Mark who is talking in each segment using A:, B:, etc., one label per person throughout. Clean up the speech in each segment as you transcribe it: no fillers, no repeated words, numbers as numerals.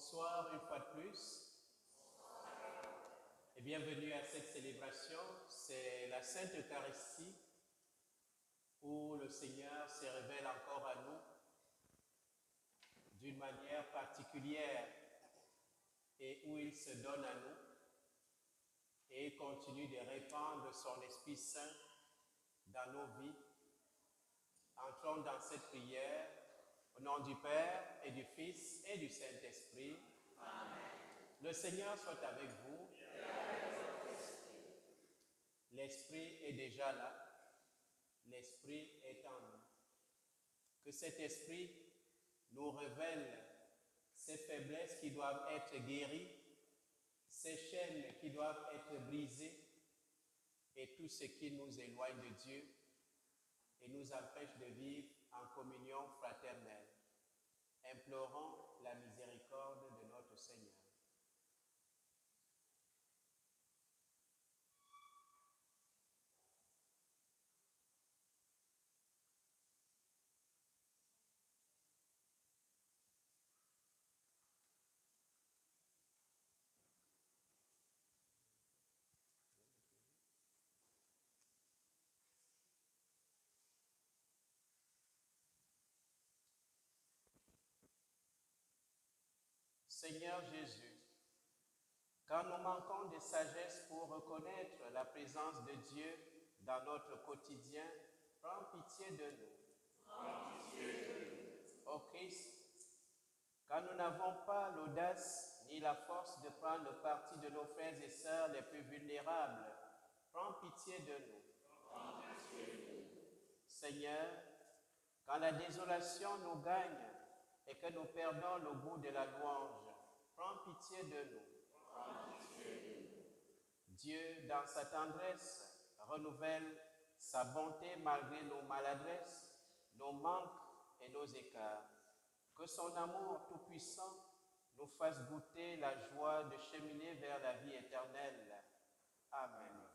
A: Bonsoir une fois de plus et bienvenue à cette célébration. C'est la Sainte Eucharistie où le Seigneur se révèle encore à nous d'une manière particulière et où il se donne à nous et il continue de répandre son Esprit Saint dans nos vies. Entrons dans cette prière au nom du Père et du Fils et du Saint-Esprit. Le Seigneur soit avec vous. L'Esprit est déjà là. L'Esprit est en nous. Que cet Esprit nous révèle ces faiblesses qui doivent être guéries, ces chaînes qui doivent être brisées et tout ce qui nous éloigne de Dieu et nous empêche de vivre en communion fraternelle. Implorons la miséricorde de notre Seigneur. Seigneur Jésus, quand nous manquons de sagesse pour reconnaître la présence de Dieu dans notre quotidien, prends pitié de nous. Ô Christ, quand nous n'avons pas l'audace ni la force de prendre le parti de nos frères et sœurs les plus vulnérables, prends pitié de nous. Seigneur, quand la désolation nous gagne et que nous perdons le goût de la louange, prends pitié de nous. Dieu, dans sa tendresse, renouvelle sa bonté malgré nos maladresses, nos manques et nos écarts. Que son amour tout-puissant nous fasse goûter la joie de cheminer vers la vie éternelle. Amen.
B: Amen.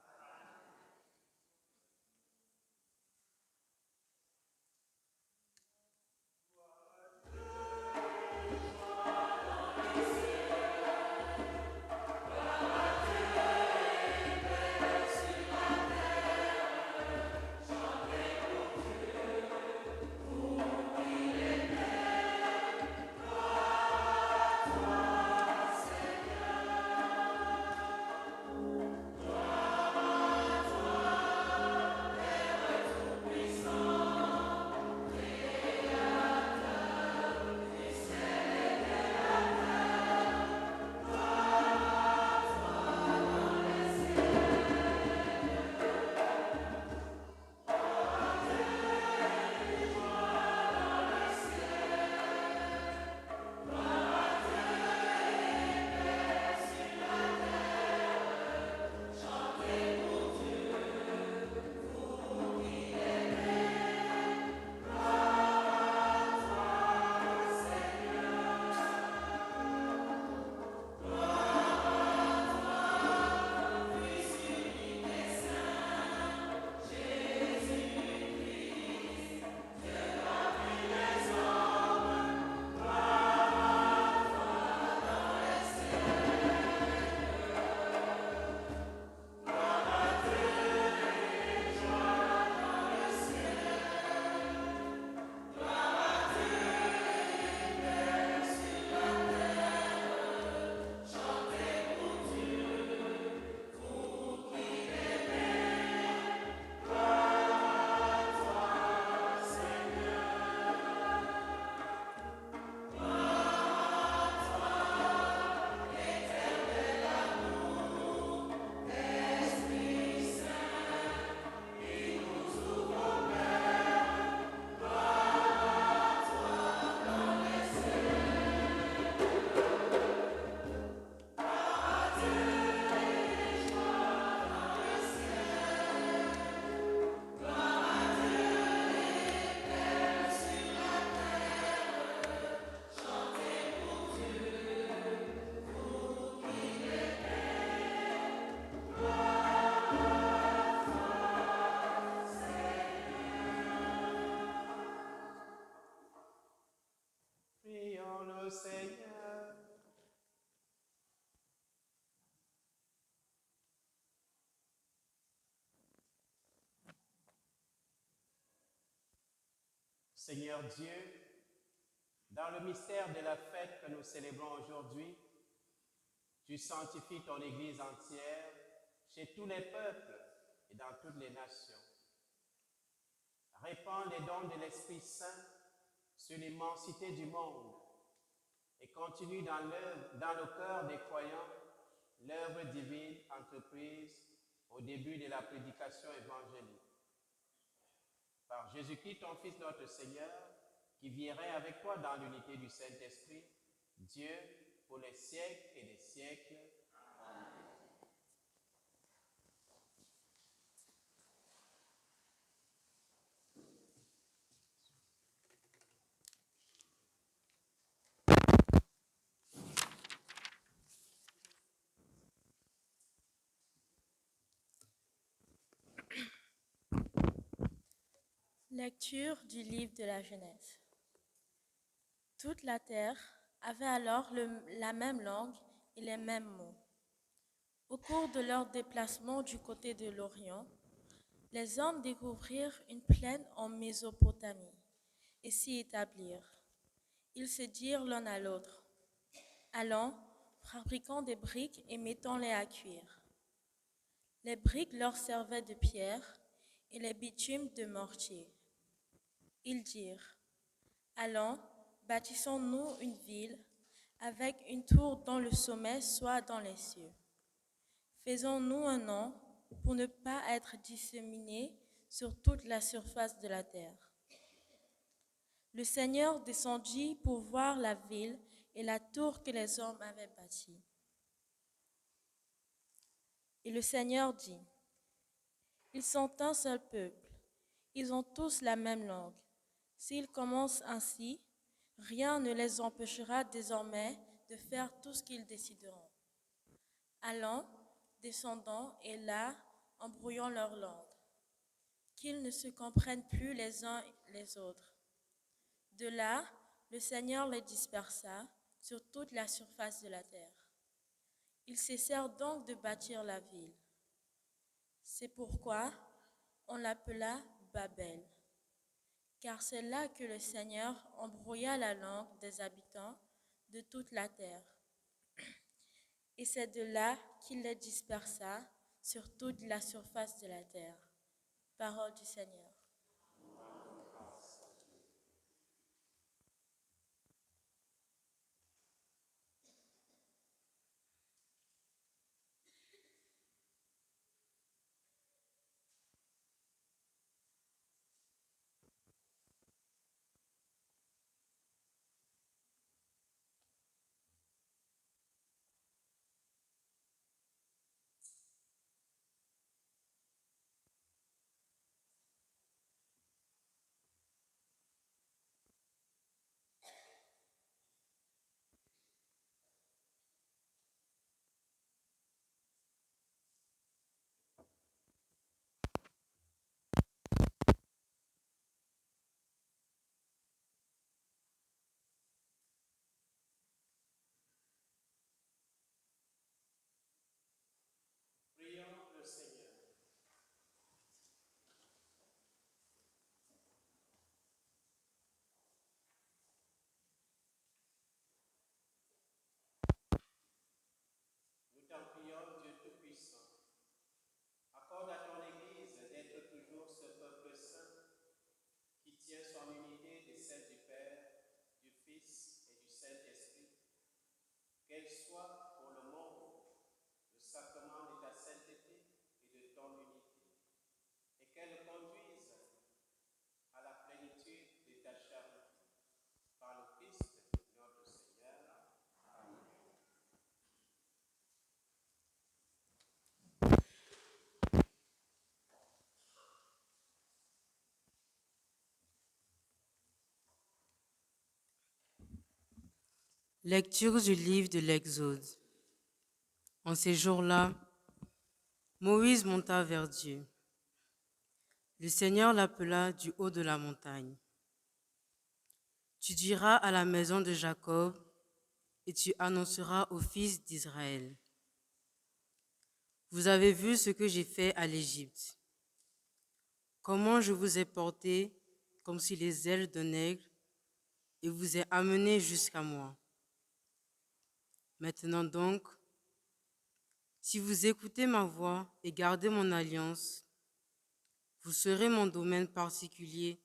A: Seigneur Dieu, dans le mystère de la fête que nous célébrons aujourd'hui, tu sanctifies ton Église entière chez tous les peuples et dans toutes les nations. Répands les dons de l'Esprit Saint sur l'immensité du monde et continue dans le cœur des croyants l'œuvre divine entreprise au début de la prédication évangélique. Par Jésus-Christ, ton Fils, notre Seigneur, qui vivrait avec toi dans l'unité du Saint-Esprit, Dieu, pour les siècles et les siècles. Amen.
B: Lecture du livre de la Genèse. Toute la terre avait alors la même langue et les mêmes mots. Au cours de leur déplacement du côté de l'Orient, les hommes découvrirent une plaine en Mésopotamie et s'y établirent. Ils se dirent l'un à l'autre: allons, fabriquons des briques et mettons-les à cuire. Les briques leur servaient de pierre et les bitumes de mortier. Ils dirent: allons, bâtissons-nous une ville avec une tour dont le sommet soit dans les cieux. Faisons-nous un nom pour ne pas être disséminés sur toute la surface de la terre. Le Seigneur descendit pour voir la ville et la tour que les hommes avaient bâtie. Et le Seigneur dit: ils sont un seul peuple, ils ont tous la même langue. S'ils commencent ainsi, rien ne les empêchera désormais de faire tout ce qu'ils décideront. Allons, descendons, et là, embrouillons leur langue, qu'ils ne se comprennent plus les uns les autres. De là, le Seigneur les dispersa sur toute la surface de la terre. Ils cessèrent donc de bâtir la ville. C'est pourquoi on l'appela Babel, car c'est là que le Seigneur embrouilla la langue des habitants de toute la terre. Et c'est de là qu'il les dispersa sur toute la surface de la terre. Parole du Seigneur.
A: Prions le Seigneur. Nous t'en prions, Dieu Tout-Puissant. Accorde à ton Église d'être toujours ce peuple saint qui tient son unité de celle du Père, du Fils et du Saint-Esprit. Qu'elle soit pour le monde le sacrement de ta sainteté et de ton unité, et qu'elle conduise à la plénitude de ta charité. Par le Christ notre Seigneur. Amen.
C: Lecture du livre de l'Exode. En ces jours-là, Moïse monta vers Dieu. Le Seigneur l'appela du haut de la montagne. Tu diras à la maison de Jacob et tu annonceras aux fils d'Israël: vous avez vu ce que j'ai fait à l'Égypte, comment je vous ai porté comme si les ailes d'un aigle et vous ai amené jusqu'à moi. Maintenant donc, si vous écoutez ma voix et gardez mon alliance, vous serez mon domaine particulier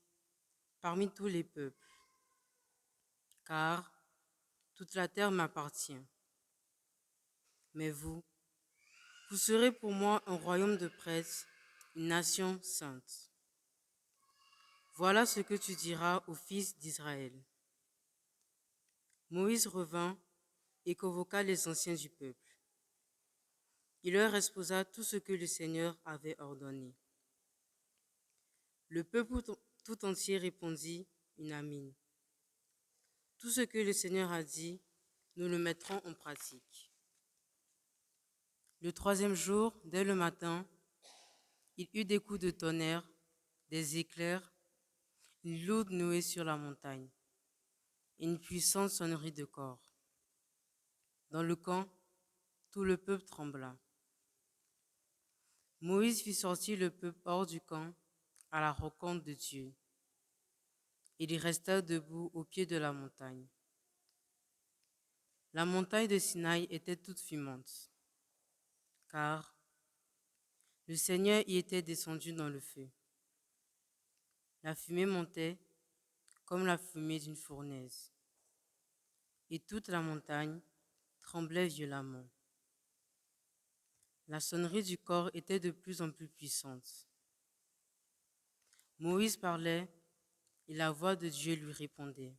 C: parmi tous les peuples, car toute la terre m'appartient. Mais vous serez pour moi un royaume de prêtres, une nation sainte. Voilà ce que tu diras aux fils d'Israël. Moïse revint et convoqua les anciens du peuple. Il leur exposa tout ce que le Seigneur avait ordonné. Le peuple tout entier répondit une amine. Tout ce que le Seigneur a dit, nous le mettrons en pratique. Le troisième jour, dès le matin, il eut des coups de tonnerre, des éclairs, une lourde nuée sur la montagne et une puissante sonnerie de cor. Dans le camp, tout le peuple trembla. Moïse fit sortir le peuple hors du camp à la rencontre de Dieu. Il y resta debout au pied de la montagne. La montagne de Sinaï était toute fumante, car le Seigneur y était descendu dans le feu. La fumée montait comme la fumée d'une fournaise, et toute la montagne tremblait violemment. La sonnerie du cor était de plus en plus puissante. Moïse parlait, et la voix de Dieu lui répondait.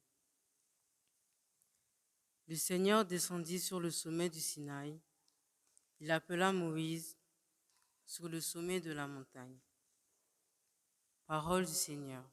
C: Le Seigneur descendit sur le sommet du Sinaï. Il appela Moïse sur le sommet de la montagne. Parole du Seigneur.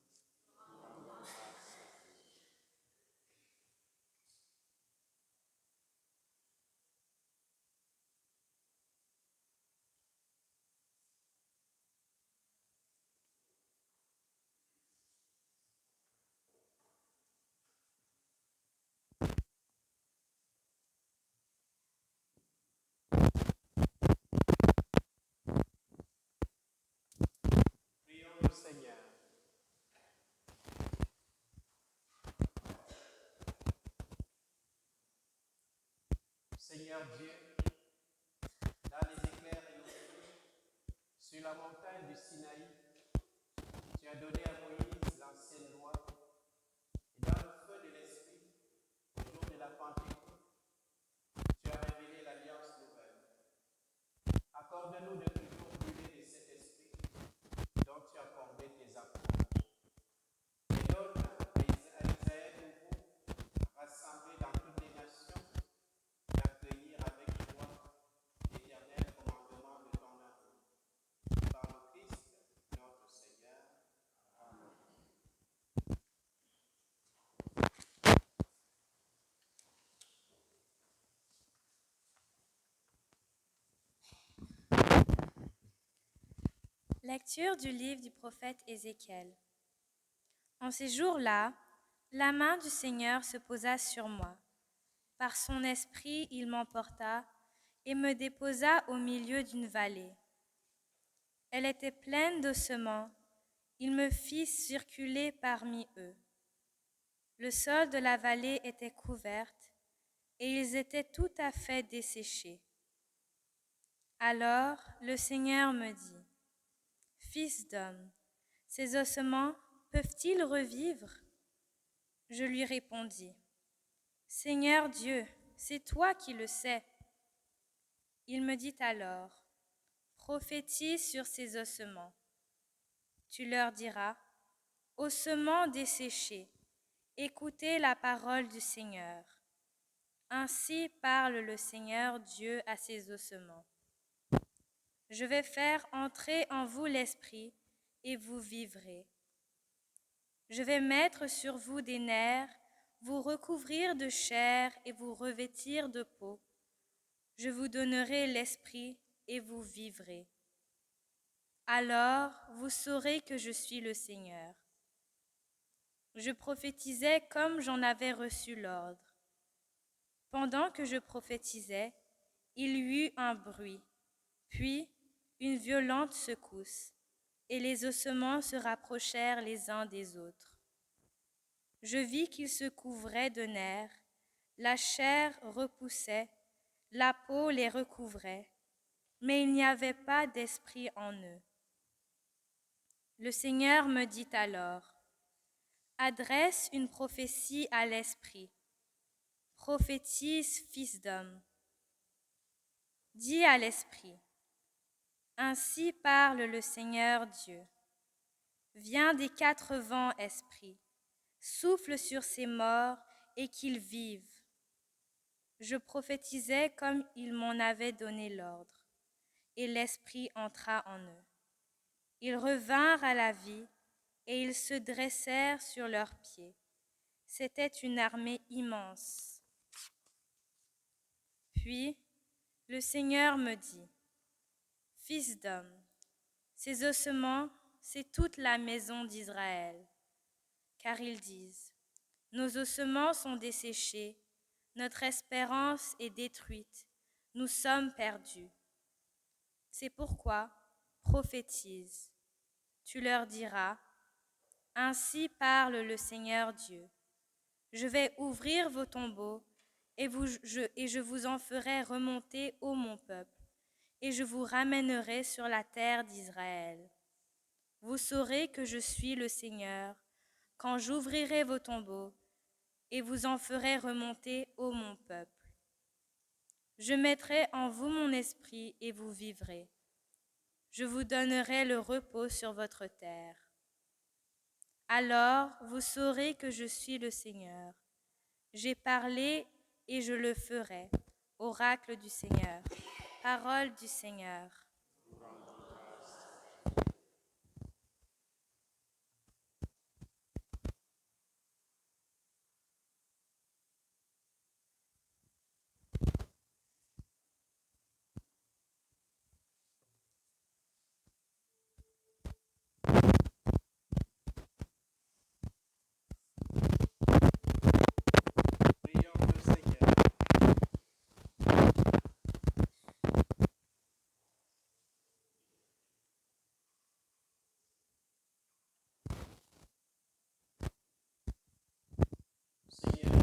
A: Prions le Seigneur. Seigneur Dieu, dans les éclairs et le feu, sur la montagne du Sinaï, tu as donné à Moïse l'ancienne loi, et dans le feu de l'Esprit, au jour de la Pentecôte, tu as révélé l'alliance nouvelle. Accorde-nous de toujours brûler de cet esprit dont tu as formé tes apôtres. Et donne à Israël nouveau, rassemblé dans toutes les nations, d'accueillir avec joie l'éternel commandement de ton amour. Par le Christ, notre Seigneur. Amen.
B: Lecture du livre du prophète Ézéchiel. En ces jours-là, la main du Seigneur se posa sur moi. Par son esprit, il m'emporta et me déposa au milieu d'une vallée. Elle était pleine d'ossements. Il me fit circuler parmi eux. Le sol de la vallée était couverte et ils étaient tout à fait desséchés. Alors le Seigneur me dit, « Fils d'homme, ces ossements peuvent-ils revivre ?» Je lui répondis, « Seigneur Dieu, c'est toi qui le sais. » Il me dit alors, « Prophétise sur ces ossements. Tu leur diras, « Ossements desséchés, écoutez la parole du Seigneur. Ainsi parle le Seigneur Dieu à ces ossements. Je vais faire entrer en vous l'esprit et vous vivrez. Je vais mettre sur vous des nerfs, vous recouvrir de chair et vous revêtir de peau. Je vous donnerai l'esprit et vous vivrez. Alors vous saurez que je suis le Seigneur. » Je prophétisais comme j'en avais reçu l'ordre. Pendant que je prophétisais, il y eut un bruit, puis une violente secousse, et les ossements se rapprochèrent les uns des autres.
D: Je vis qu'ils se couvraient de nerfs, la chair repoussait, la peau les recouvrait, mais il n'y avait pas d'esprit en eux. Le Seigneur me dit alors, adresse une prophétie à l'esprit, prophétise, fils d'homme. Dis à l'esprit, ainsi parle le Seigneur Dieu. Viens des 4 vents, esprit, souffle sur ces morts et qu'ils vivent. Je prophétisais comme il m'en avait donné l'ordre, et l'esprit entra en eux. Ils revinrent à la vie, et ils se dressèrent sur leurs pieds. C'était une armée immense. Puis le Seigneur me dit, fils d'homme, ces ossements, c'est toute la maison d'Israël. Car ils disent, nos ossements sont desséchés, notre espérance est détruite, nous sommes perdus. C'est pourquoi prophétise. Tu leur diras, ainsi parle le Seigneur Dieu. Je vais ouvrir vos tombeaux et je vous en ferai remonter, ô mon peuple, et je vous ramènerai sur la terre d'Israël. Vous saurez que je suis le Seigneur quand j'ouvrirai vos tombeaux et vous en ferai remonter, ô mon peuple. Je mettrai en vous mon esprit et vous vivrez. Je vous donnerai le repos sur votre terre. Alors vous saurez que je suis le Seigneur. J'ai parlé et je le ferai. Oracle du Seigneur. Parole du Seigneur.
A: Prions le Seigneur. Seigneur,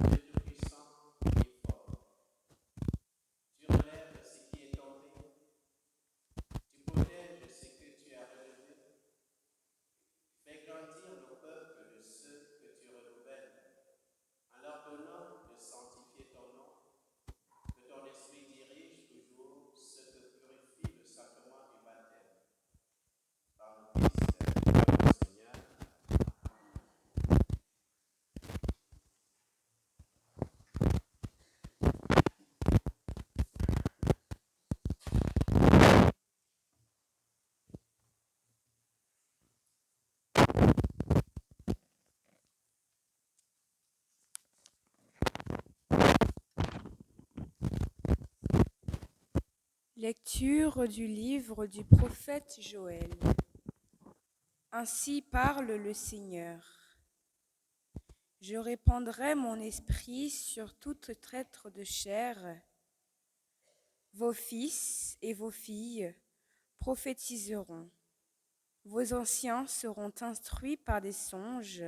A: Dieu Tout-Puissant et fort, tu relèves ce qui est tombé, tu protèges ce que tu as relevé, fais grandir le peuple de ceux que tu renouvelles, en leur donnant de sanctifier ton nom, que ton esprit dirige toujours ceux que purifie le sacrement du baptême. Par le Christ, notre Seigneur.
E: Lecture du livre du prophète Joël. Ainsi parle le Seigneur. Je répandrai mon esprit sur tout être de chair. Vos fils et vos filles prophétiseront. Vos anciens seront instruits par des songes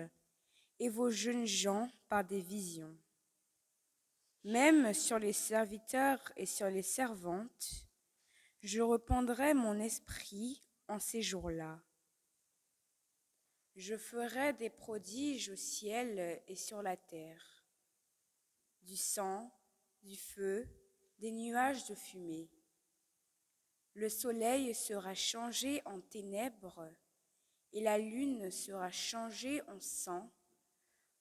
E: et vos jeunes gens par des visions. Même sur les serviteurs et sur les servantes, je répandrai mon esprit en ces jours-là. Je ferai des prodiges au ciel et sur la terre, du sang, du feu, des nuages de fumée. Le soleil sera changé en ténèbres et la lune sera changée en sang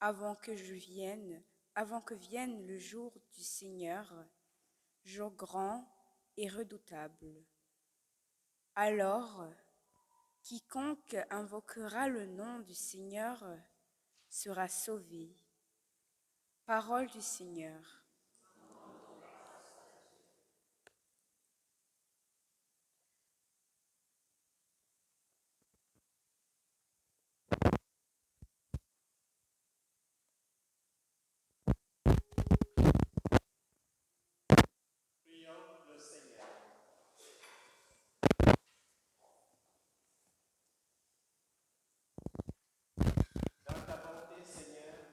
E: avant que vienne le jour du Seigneur, jour grand et redoutable. Alors, quiconque invoquera le nom du Seigneur sera sauvé. Parole du Seigneur.
A: Prions le Seigneur. Dans ta bonté, Seigneur,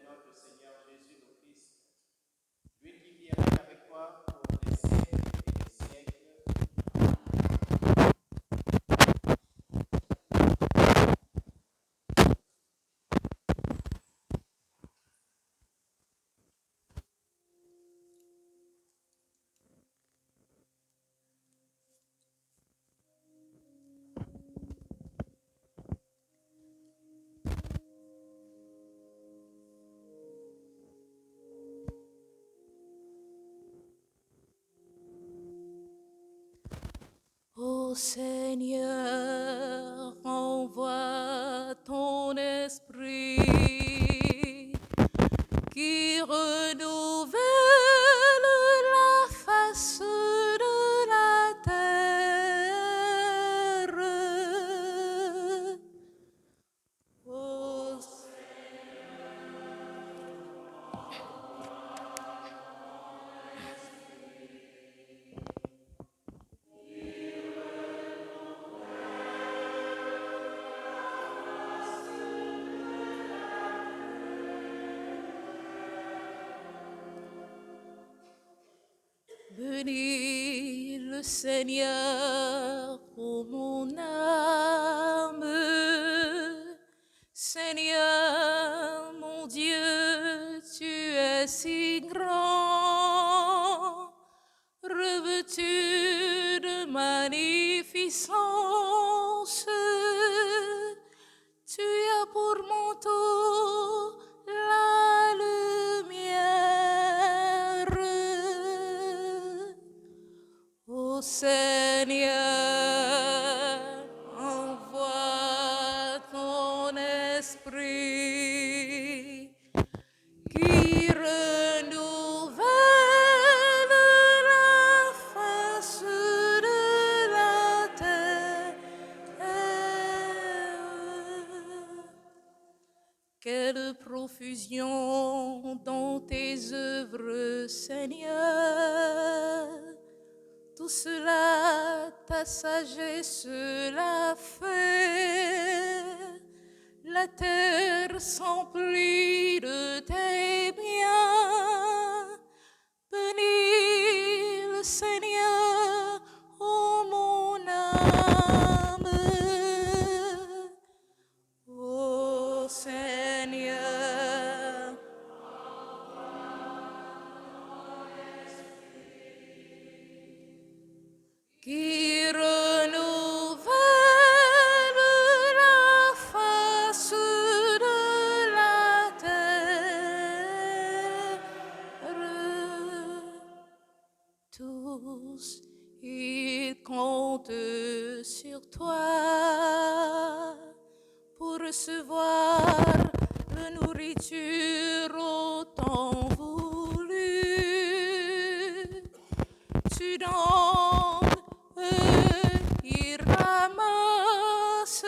A: notre Seigneur Jésus le Christ, lui qui vit et règne avec toi pour les siècles et les siècles.
F: Ô Seigneur, envoie ton esprit qui renouvelle la face de la terre. Ô bénis le Seigneur, ô mon âme. Seigneur, mon Dieu, tu es si grand, revêtu de magnificence. Tu as pour manteau la lumière. Ô Seigneur, envoie ton esprit qui renouvelle la face de la terre. Quelle profusion dans tes œuvres, Seigneur! Tout cela, ta sagesse l'a fait. La terre s'emplit de tes biens. Bénis le Seigneur, ô mon âme. Ô Seigneur, qui renouvelle la face de la terre. Tous, ils comptent sur toi pour recevoir la nourriture au temps voulu. Tu donnes, ils ramassent.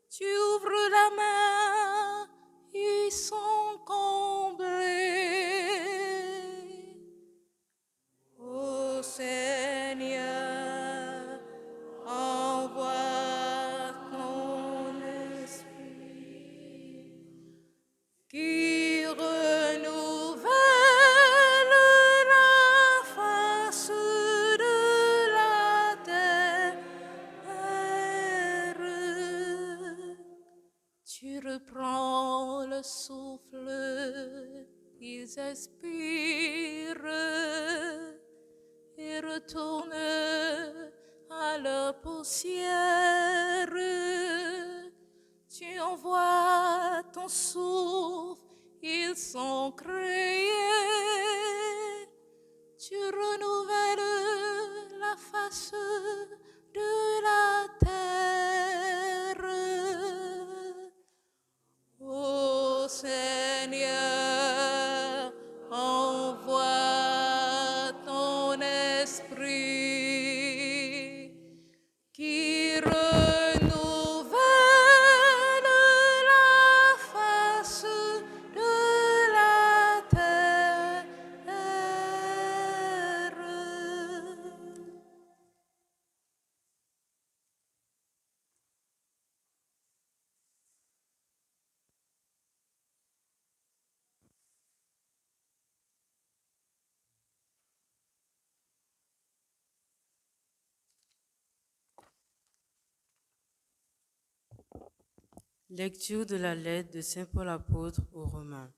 F: Tu ouvres la main, ils sont comblés. Ô Seigneur, envoie ton esprit qui renouvelle la face de la terre. Tu reprends le souffle, ils expirent et retournent à leur poussière. Tu envoies ton souffle, ils sont créés. Tu renouvelles la face de la terre. Ô Seigneur, envoie ton esprit qui renouvelle la face de la terre.
C: Lecture de la lettre de Saint Paul apôtre aux Romains.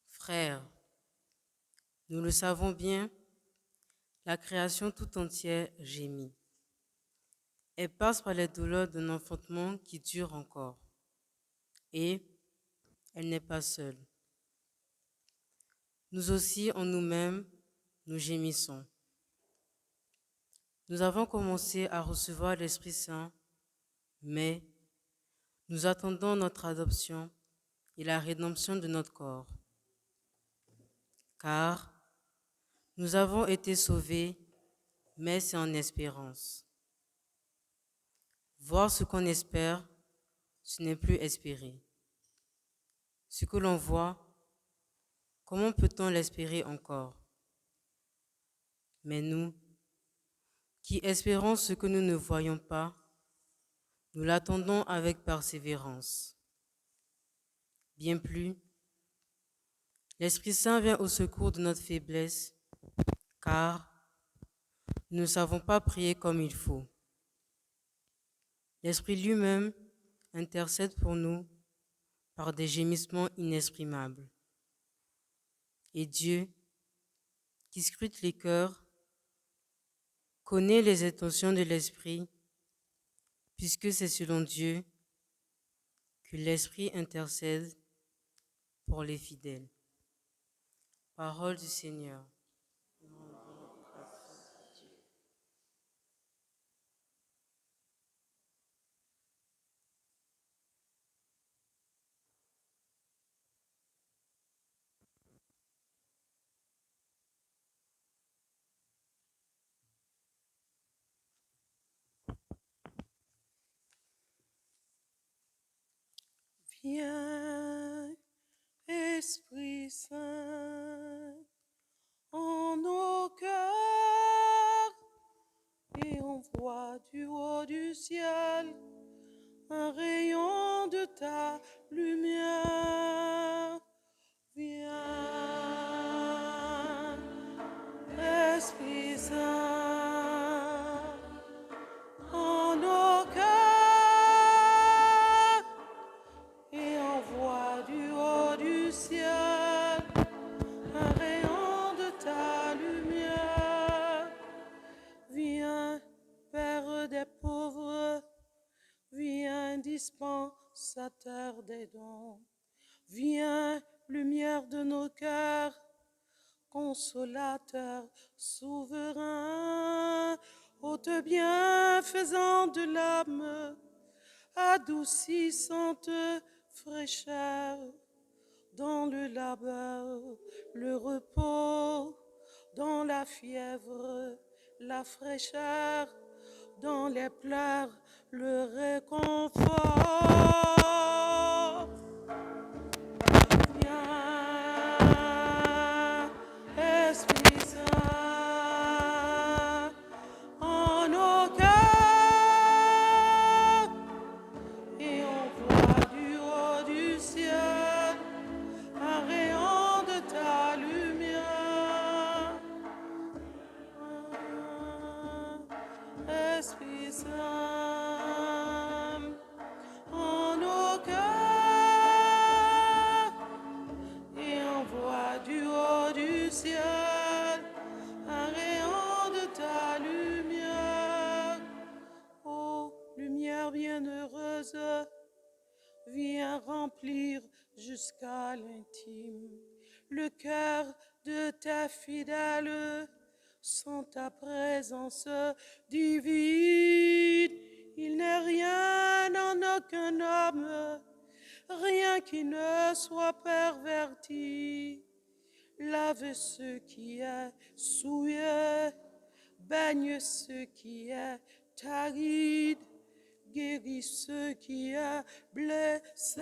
C: Frères, nous le savons bien, la création tout entière gémit. Elle passe par les douleurs d'un enfantement qui dure encore. Et elle n'est pas seule. Nous aussi, en nous-mêmes, nous gémissons. Nous avons commencé à recevoir l'Esprit Saint, mais nous attendons notre adoption et la rédemption de notre corps. Car nous avons été sauvés, mais c'est en espérance. Voir ce qu'on espère, ce n'est plus espérer. Ce que l'on voit, comment peut-on l'espérer encore? Mais nous, qui espérons ce que nous ne voyons pas, nous l'attendons avec persévérance. Bien plus, l'Esprit Saint vient au secours de notre faiblesse, car nous ne savons pas prier comme il faut. L'Esprit lui-même intercède pour nous par des gémissements inexprimables. Et Dieu, qui scrute les cœurs, connaît les intentions de l'Esprit, puisque c'est selon Dieu que l'Esprit intercède pour les fidèles. Parole du Seigneur.
F: Viens, Esprit Saint, en nos cœurs, et envoie du haut du ciel un rayon de ta lumière. Viens, Esprit Saint, en nos cœurs, et envoie du haut du ciel un rayon de ta lumière. Viens, Père des pauvres, viens, dispensateur des dons. Viens, lumière de nos cœurs, consolateur souverain, hôte bienfaisant de l'âme, adoucissante fraîcheur, dans le labeur, le repos, dans la fièvre, la fraîcheur, dans les pleurs, le réconfort. Viens, Esprit Saint, en nos cœurs, et envoie du haut du ciel un rayon de ta lumière. Esprit Saint, en nos cœurs, et envoie du haut du ciel un rayon de ta lumière. Ô lumière bienheureuse, viens remplir jusqu'à l'intime le cœur de tes fidèles. Sans ta présence divine, il n'est rien en aucun homme, rien qui ne soit perverti. Lave ce qui est souillé, baigne ce qui est aride, guéris ce qui est blessé.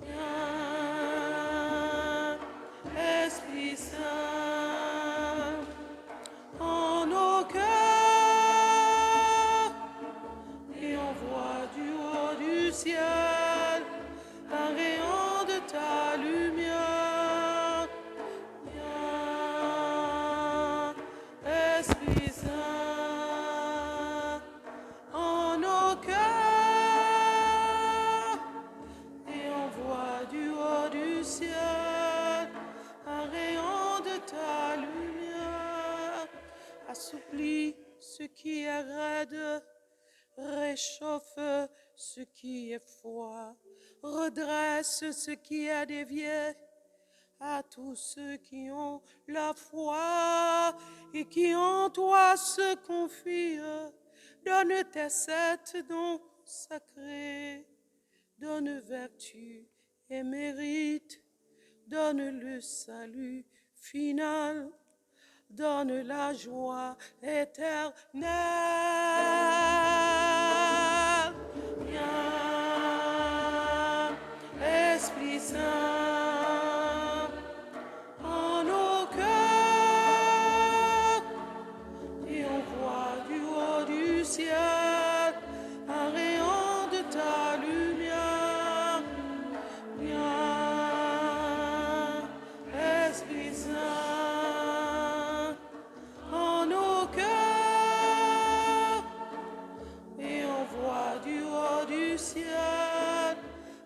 F: Viens, Esprit Saint, en nos cœurs, et envoie du haut du ciel un rayon de ta lumière. Viens, Esprit Saint, en
G: réchauffe ce qui est froid, redresse ce qui est dévié. À tous ceux qui ont la foi et qui en toi se confient, donne tes 7 dons sacrés, donne vertu et mérite, donne le salut final, donne la joie éternelle. Viens, Esprit Saint, en nos cœurs, et envoie du haut du ciel un rayon de ta lumière. Viens, Esprit Saint, en nos cœurs, et envoie du haut du ciel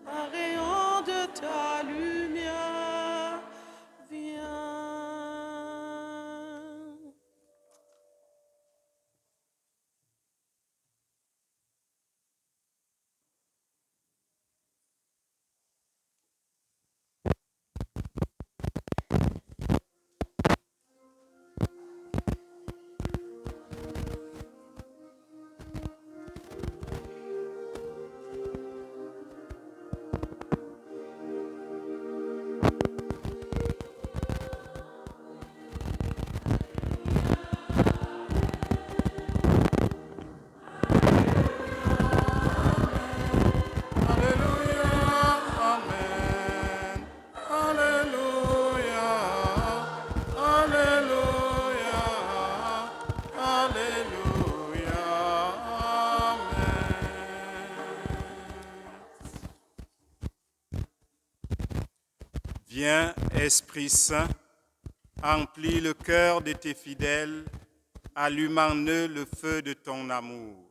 G: un rayon de ta lumière. Viens.
H: Viens, Esprit Saint, emplis le cœur de tes fidèles, allume en eux le feu de ton amour.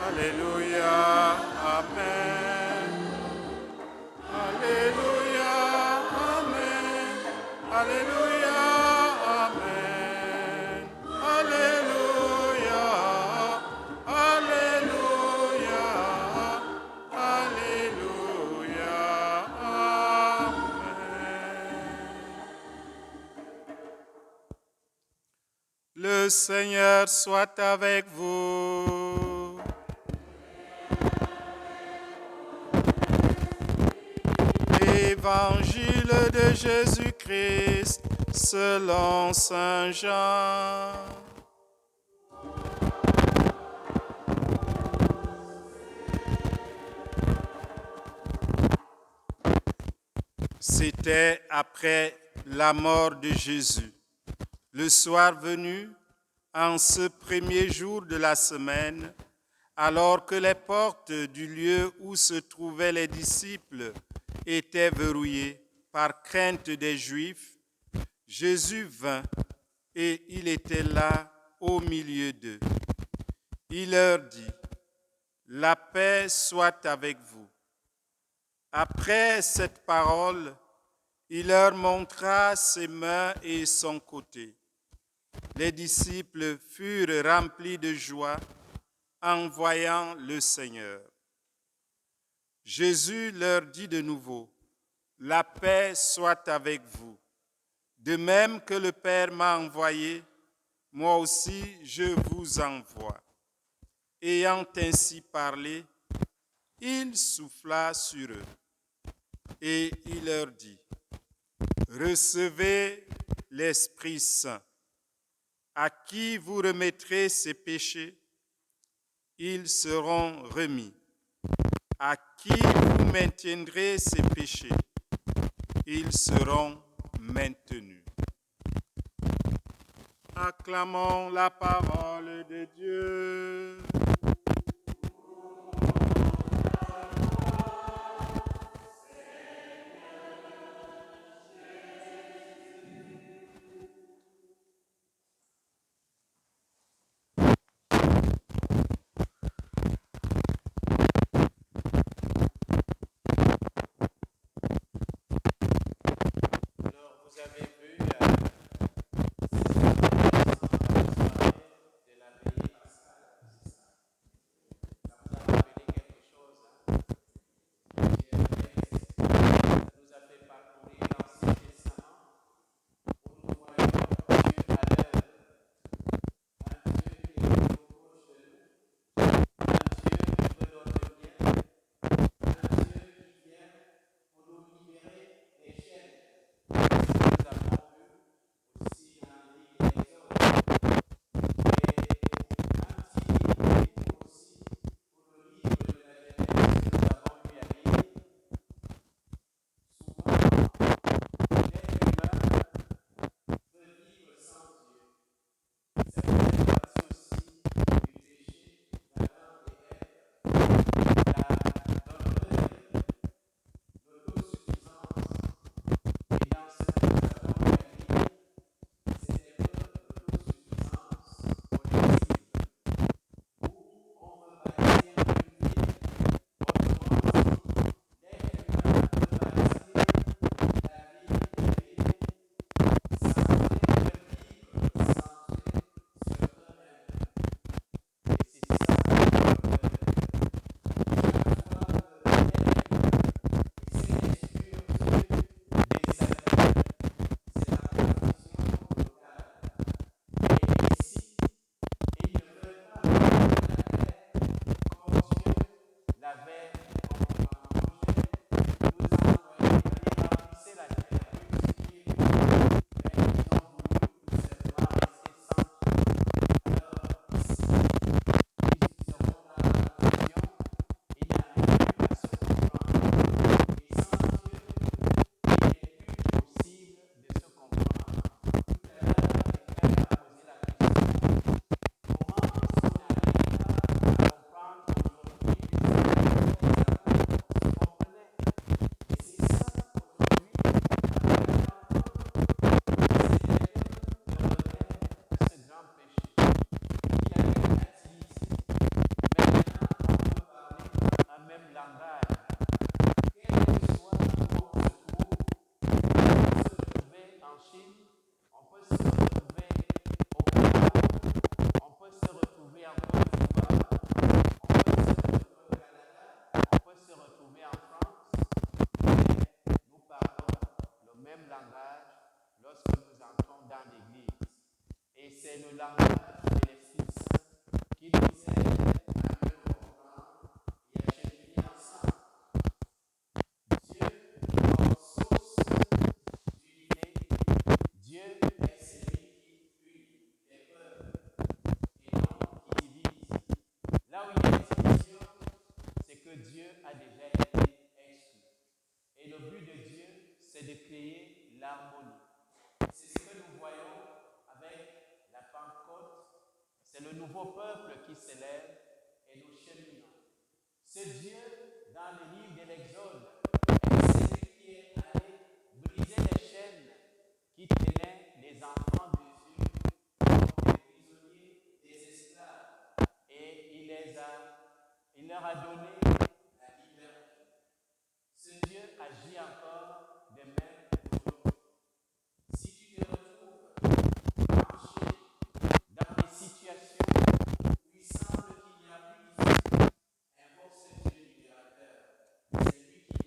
H: Alléluia, Amen. Alléluia, Amen. Alléluia, Amen. Alléluia, Alléluia, Alléluia, Amen. Le Seigneur soit avec vous. Évangile de Jésus-Christ selon Saint Jean. C'était après la mort de Jésus. Le soir venu, en ce premier jour de la semaine, alors que les portes du lieu où se trouvaient les disciples étaient verrouillées par crainte des Juifs, Jésus vint et il était là au milieu d'eux. Il leur dit, « La paix soit avec vous. » Après cette parole, il leur montra ses mains et son côté. Les disciples furent remplis de joie en voyant le Seigneur. Jésus leur dit de nouveau, « La paix soit avec vous. De même que le Père m'a envoyé, moi aussi je vous envoie. » Ayant ainsi parlé, il souffla sur eux et il leur dit, « Recevez l'Esprit Saint. À qui vous remettrez ces péchés, ils seront remis. À qui vous maintiendrez ces péchés, ils seront maintenus. » Acclamons la parole de Dieu.
A: de créer l'harmonie. C'est ce que nous voyons avec la Pentecôte. C'est le nouveau peuple qui s'élève et nous cheminons. Ce Dieu, dans le livre de l'Exode, est celui qui est allé briser les chaînes qui tenaient les enfants d'Israël comme des prisonniers, des esclaves. Et il leur a donné la liberté. Ce Dieu agit encore de même aujourd'hui. Si tu te retrouves branché dans des situations où il semble qu'il n'y a plus d'issue, invoque ce Dieu libérateur. C'est lui qui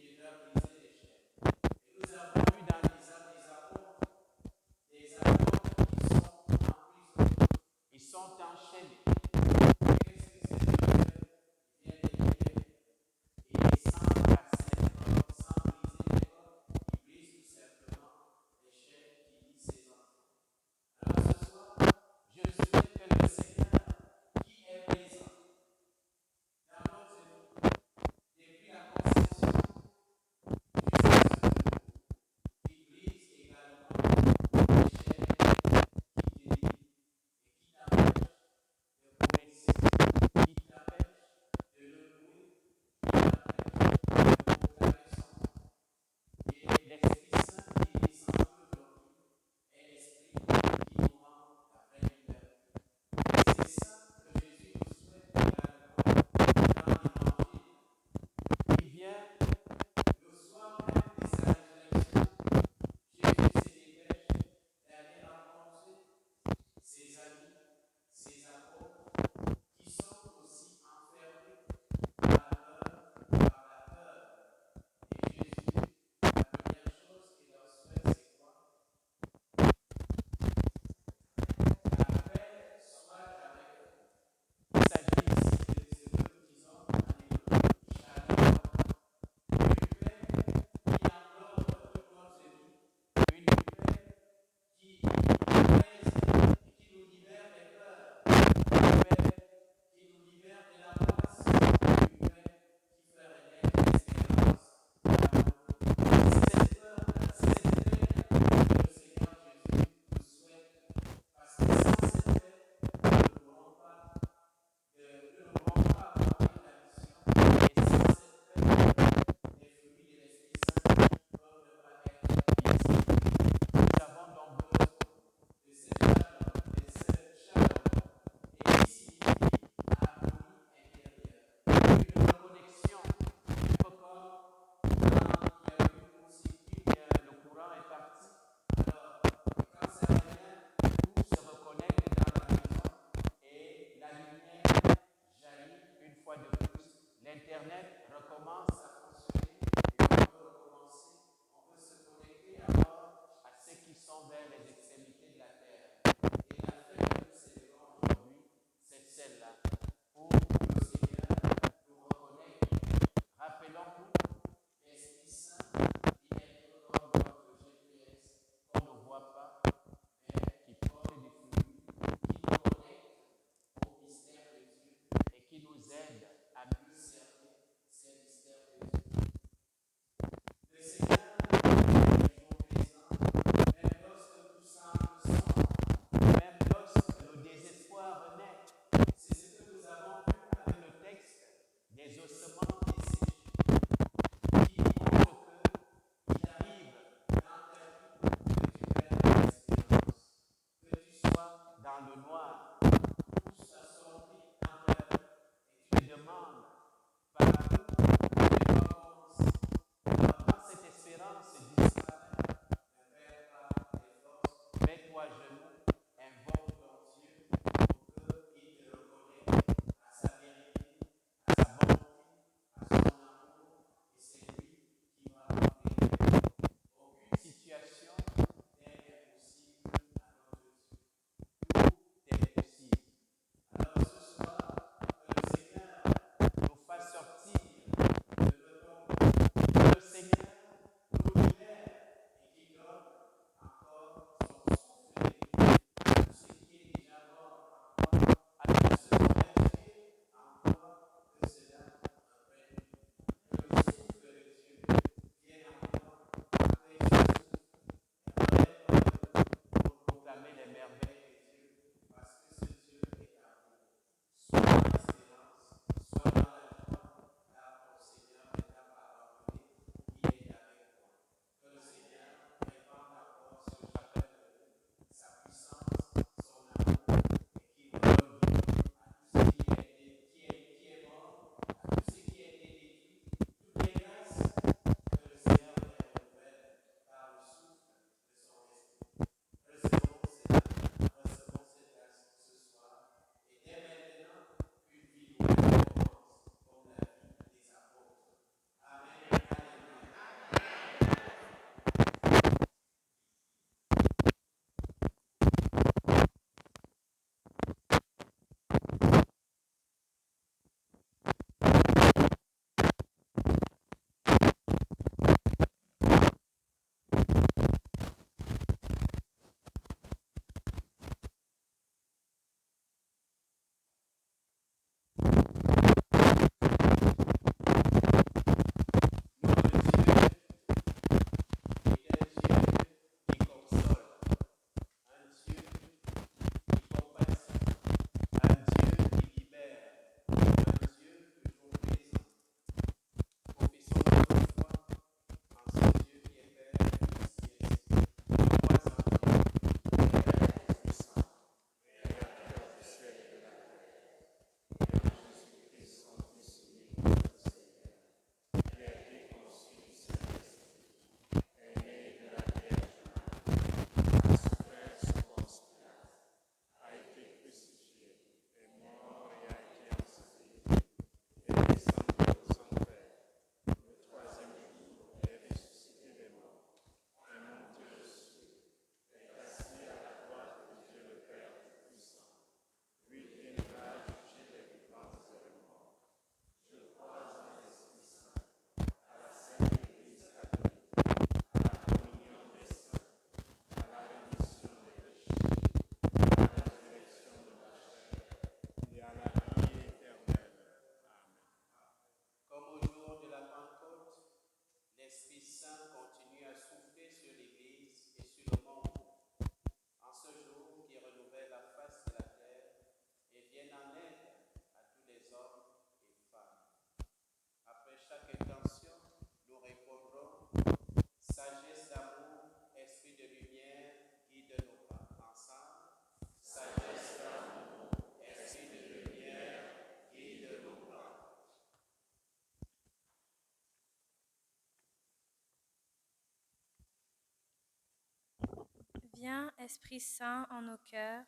D: Viens, Esprit Saint, en nos cœurs.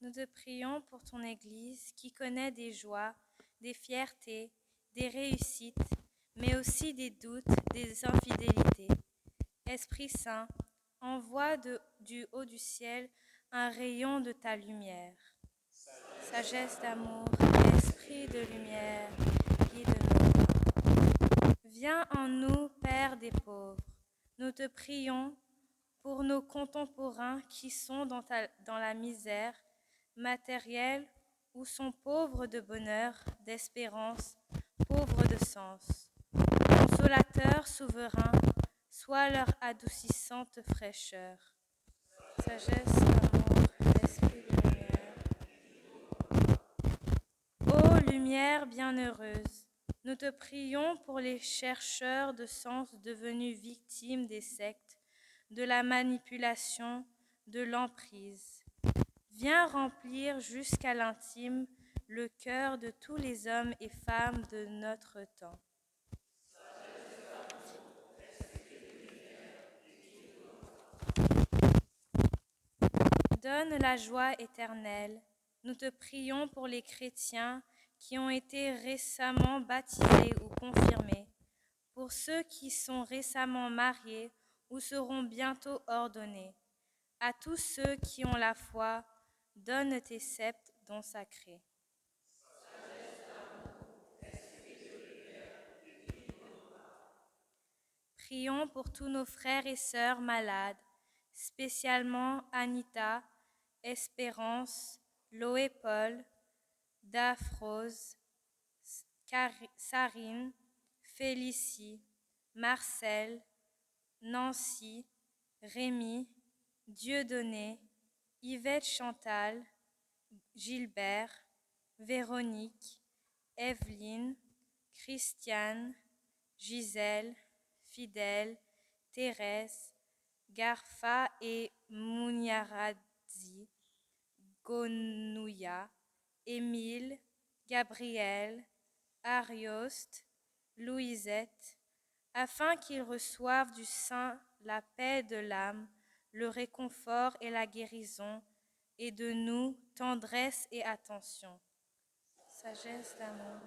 D: Nous te prions pour ton Église qui connaît des joies, des fiertés, des réussites, mais aussi des doutes, des infidélités. Esprit Saint, envoie du haut du ciel un rayon de ta lumière. Sagesse d'amour, esprit de lumière, guide-nous. Viens en nous, Père des pauvres. Nous te prions pour nos contemporains qui sont dans la misère matérielle ou sont pauvres de bonheur, d'espérance, pauvres de sens. Consolateur souverain, sois leur adoucissante fraîcheur. Sagesse, amour, esprit de lumière. Ô lumière bienheureuse, nous te prions pour les chercheurs de sens devenus victimes des sectes, de la manipulation, de l'emprise. Viens remplir jusqu'à l'intime le cœur de tous les hommes et femmes de notre temps. Donne la joie éternelle. Nous te prions pour les chrétiens qui ont été récemment baptisés ou confirmés, pour ceux qui sont récemment mariés ou seront bientôt ordonnés. À tous ceux qui ont la foi, donne tes sceptres dons sacrés. Prions pour tous nos frères et sœurs malades, spécialement Anita, Espérance, Loé Paul, Daphrose, Sarine, Félicie, Marcel, Nancy, Rémi, Dieudonné, Yvette Chantal, Gilbert, Véronique, Evelyne, Christiane, Gisèle, Fidèle, Thérèse, Garfa et Mouniaradzi, Gonouya, Émile, Gabriel, Arioste, Louisette, afin qu'ils reçoivent du Saint la paix de l'âme, le réconfort et la guérison, et de nous tendresse et attention. Sagesse d'amour.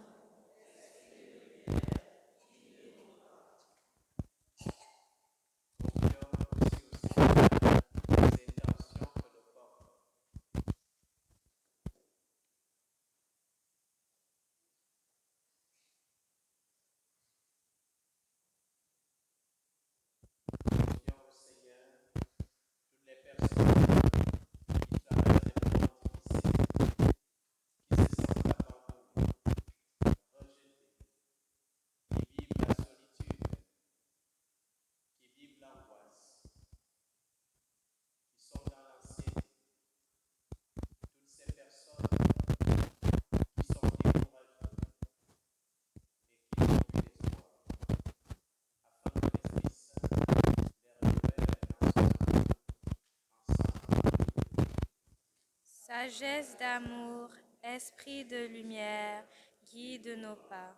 D: Sagesse d'amour, esprit de lumière, guide nos pas.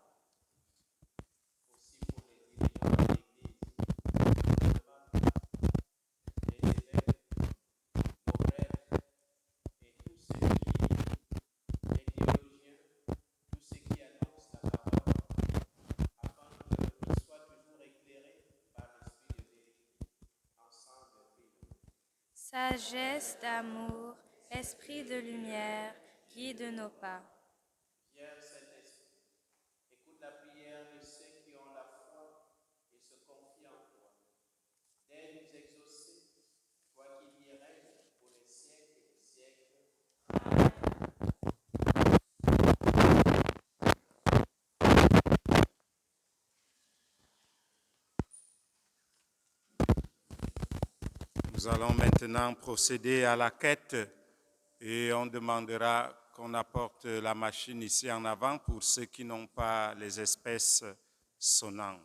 D: Sagesse d'amour, esprit de lumière, guide nos pas.
A: Viens, Saint-Esprit, écoute la prière de ceux qui ont la foi et se confient en toi. Dès nous exaucer, toi qui y règnes pour les siècles et les siècles.
H: Nous allons maintenant procéder à la quête et on demandera qu'on apporte la machine ici en avant pour ceux qui n'ont pas les espèces sonnantes.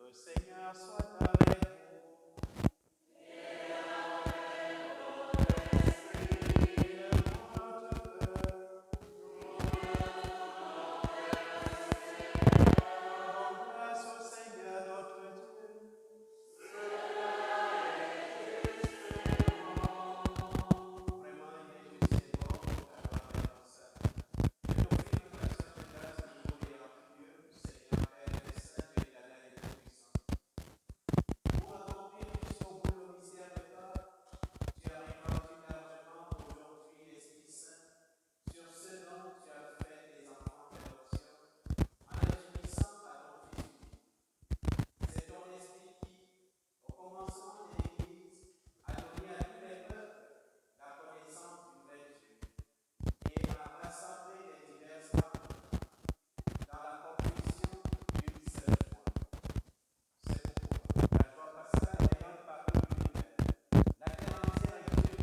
A: Le Seigneur soit avec vous. Grâce au Seigneur notre Dieu. Vraiment, il est juste et bon d'avoir fait comme ça. Je nous prie que la Sainte grâce du nous et notre Dieu, Seigneur Père, et Saint Dieu éternel et tout-puissant. Pour accomplir jusqu'au bout le mystère de Pâques, tu as répandu largement aujourd'hui l'Esprit Saint sur ceux dont tu as fait des enfants d'adoption, en les unissant à ton Fils unique. C'est ton esprit qui, au commencement de l'Église, a donné à tous les peuples la connaissance du vrai Dieu et a rassemblé les diverses langues dans la compréhension d'une seule foi. C'est pourquoi la joie pascale rayonne partout l'univers. La terre entière est Dieu.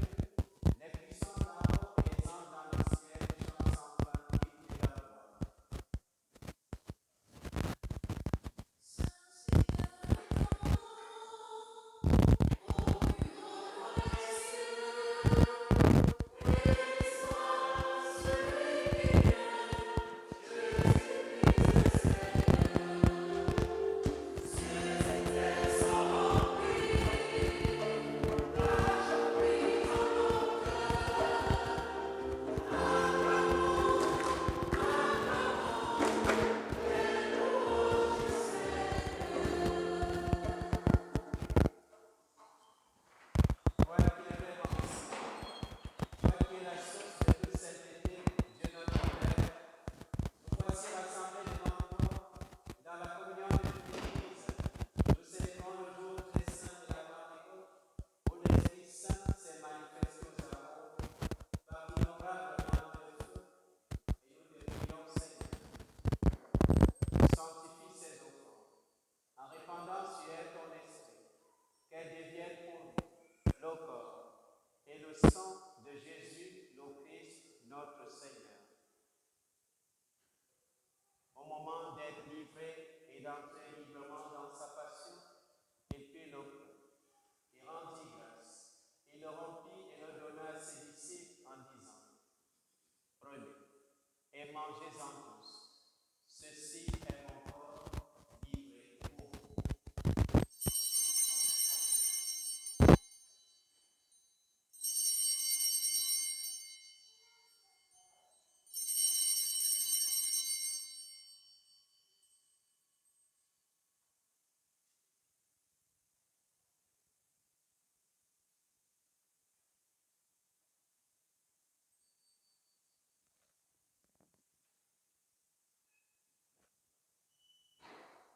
A: Les puissants d'en haut et les anges dans le ciel chantent sans fin et crient leur gloire. Toi qui es vraiment ici, toi qui es la source de toute sainteté, Dieu notre Père, nous voici rassemblés devant toi dans la communion de l'Église. Nous célébrons le jour très saint de la Pentecôte, où l'Esprit Saint s'est manifesté aux apôtres par d'innombrables langues de feu. Et nous te prions, Seigneur, sanctifie ces offrandes, en répandant sur elles ton esprit, qu'elles deviennent pour nous le corps et le sang de Jésus, le Christ, notre Seigneur. Au moment d'être livré et d'entrer librement dans sa passion, il prit le pain, il rendit grâce, il le rompit et le donna à ses disciples en disant: Prenez et mangez-en tous. Ceci est mon corps livré pour vous.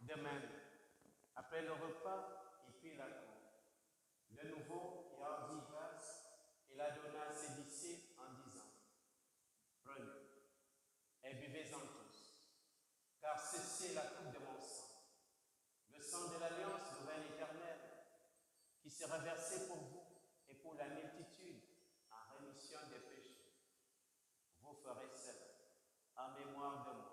A: De même, après le repas, il prit la coupe. De nouveau, il rendit grâce et la donna à ses disciples en disant: Prenez et buvez-en tous, car ceci est la coupe de mon sang, le sang de l'alliance nouvelle éternelle, qui sera versé pour vous et pour la multitude en rémission des péchés. Vous ferez cela en mémoire de moi.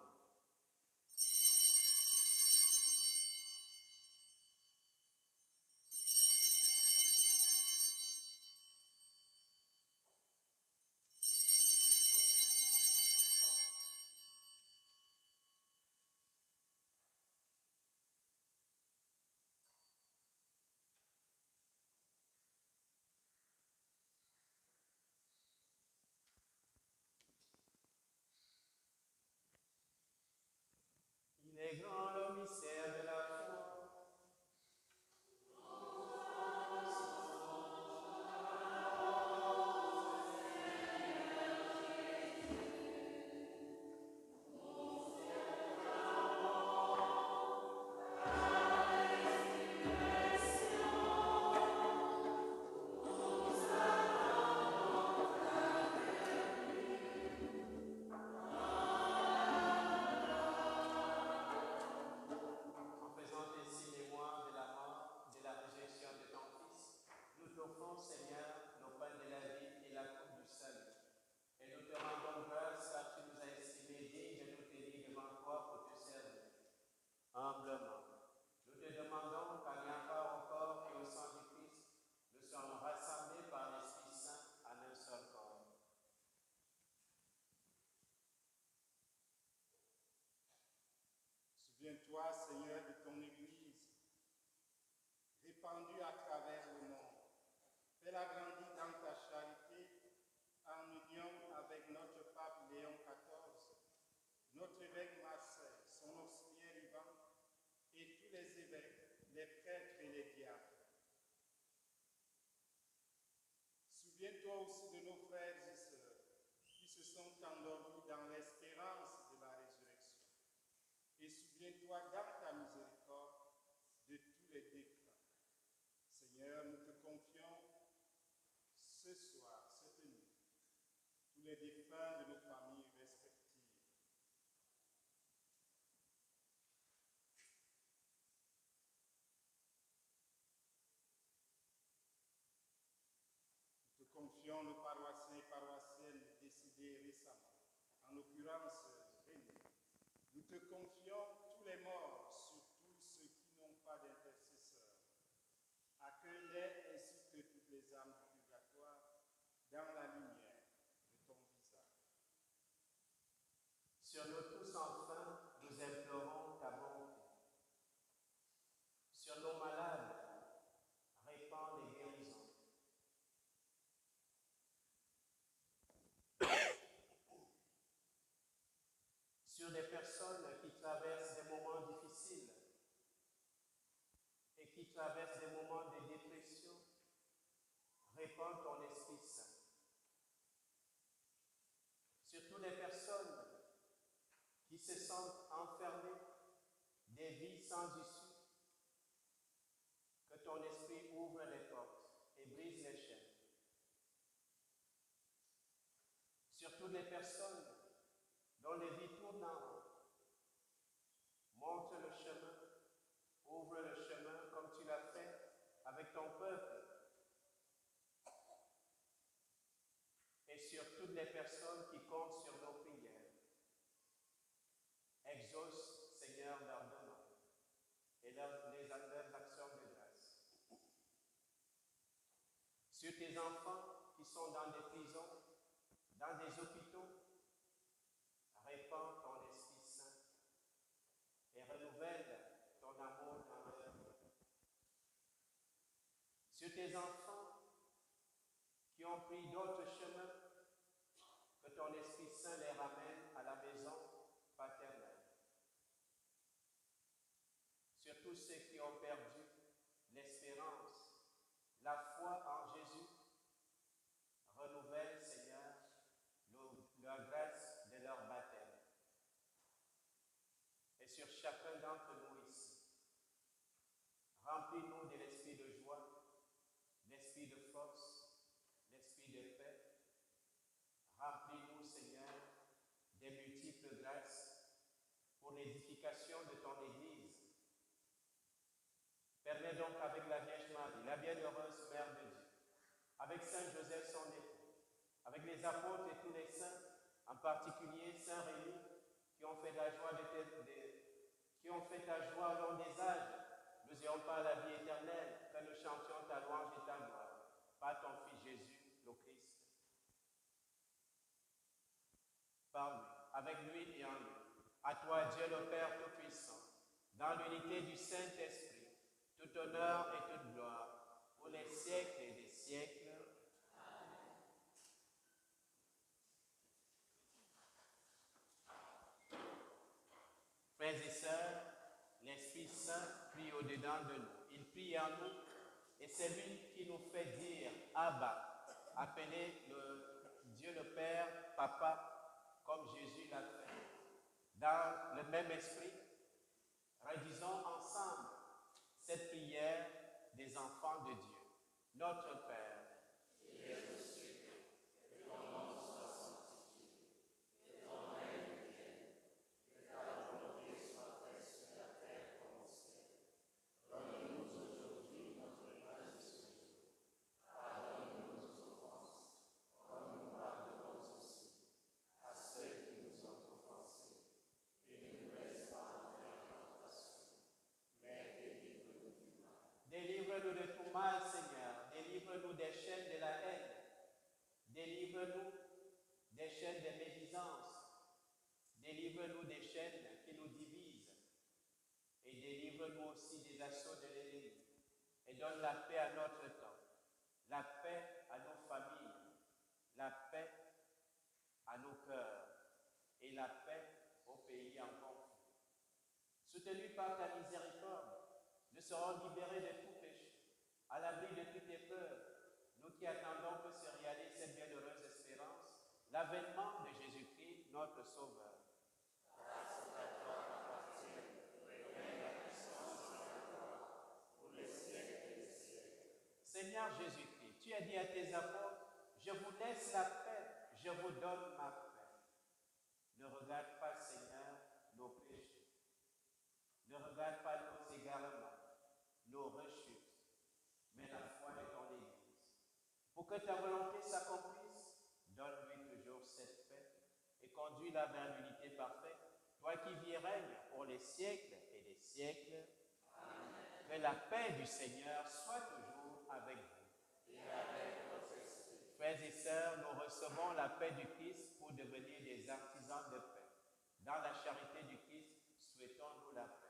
H: répandu à travers le monde. Fais-la grandir dans ta charité en union avec notre pape Léon XIV, notre évêque Marcel, son auxiliaire Ivan, et tous les évêques, les prêtres et les diacres. Souviens-toi aussi de nos frères et sœurs qui se sont endormis dans l'espérance de la résurrection. Et souviens-toi dans ta miséricorde de tous les défunts. Seigneur, nous te confions ce soir, cette nuit, tous les défunts de nos familles respectives. Nous te confions le paroissien et paroissienne décédés récemment, en l'occurrence René. Nous te confions tous les morts, surtout ceux qui n'ont pas d'intercesseur. Accueille-les ainsi que toutes les âmes du purgatoire dans la lumière de ton visage.
A: Sur nous tous enfin, nous implorons ta bonté. Sur nos malades, répands les guérisons. Sur des personnes qui traversent des moments difficiles et qui traversent des moments de dépression, répands ton Esprit Saint. Sur toutes les personnes qui se sentent enfermées, des vies sans issue, que ton Esprit ouvre les portes et brise les chaînes. Sur toutes les personnes dont les vies tournent en rond, montre le chemin, ouvre le chemin comme tu l'as fait avec ton peuple. Et sur toutes les personnes qui comptent sur nos prières, exauce, Seigneur, leurs demandes et leurs actions de grâce. Sur tes enfants qui sont dans des prisons, dans des hôpitaux, répands ton Esprit Saint et renouvelle ton amour dans leur vie. Sur tes enfants qui ont pris d'autres chemins, que ton Esprit Saint les ramène à la maison paternelle. Sur tous ceux qui ont perdu l'espérance, la foi en Jésus, renouvelle, Seigneur, leur grâce de leur baptême. Et sur chacun d'entre nous ici, remplis-nous de l'esprit de joie, l'esprit de force, l'esprit de paix. Remplis-nous, Seigneur, des multiples grâces pour l'édification de ton Église. Permets donc avec la Vierge Marie, la bienheureuse Mère de Dieu, avec Saint Joseph son époux, avec les apôtres et tous les saints, en particulier Saint Rémy, qui ont fait ta joie au long des âges, nous ayons pas la vie éternelle, que nous chantions ta louange et ta gloire, par ton Fils Jésus, le Christ. Par lui, avec lui et en lui, à toi Dieu le Père Tout-Puissant, dans l'unité du Saint-Esprit, tout honneur et toute gloire, pour les siècles et des siècles. Frères et sœurs, l'Esprit Saint prie au-dedans de nous. Il prie en nous et c'est lui qui nous fait dire Abba, appeler Dieu le Père, Papa, comme Jésus l'a fait. Dans le même esprit, redisons ensemble cette prière des enfants de Dieu. Notre Père, qui es aux cieux, que ton nom soit sanctifié, que ton règne vienne, que ta volonté soit faite sur la terre comme au ciel. Donne-nous aujourd'hui notre pain de ce jour. Pardonne-nous nos offenses, comme nous pardonnons aussi à ceux qui nous ont offensés. Et ne nous laisse pas entrer en tentation, mais délivre-nous du mal. Délivre-nous de tout mal, Seigneur. Délivre-nous des chaînes de la haine. Délivre-nous des chaînes de médisance. Délivre-nous des chaînes qui nous divisent. Et délivre-nous aussi des assauts de l'ennemi. et donne la paix à notre temps, la paix à nos familles, la paix à nos cœurs et la paix au pays en conflit. Soutenus par ta miséricorde, nous serons libérés de tout péché, à l'abri de toutes épreuves, nous qui attendons que se réalise cette bienheureuse espérance, l'avènement de Jésus-Christ, notre Sauveur. Seigneur Jésus-Christ, tu as dit à tes apôtres, je vous laisse la paix, je vous donne ma paix. Ne regarde pas, Seigneur, nos péchés. Ne regarde pas nos égarements, nos rechutes, mais la foi de ton Église. Pour que ta volonté s'accomplisse, donne-lui toujours cette paix et conduis-la vers l'unité parfaite, toi qui vis et règnes pour les siècles et les siècles. Amen. Que la paix du Seigneur soit toujours avec vous. Et avec votre esprit. Frères et sœurs, nous recevons la paix du Christ pour devenir des artisans de paix. Dans la charité du Christ, souhaitons-nous la paix.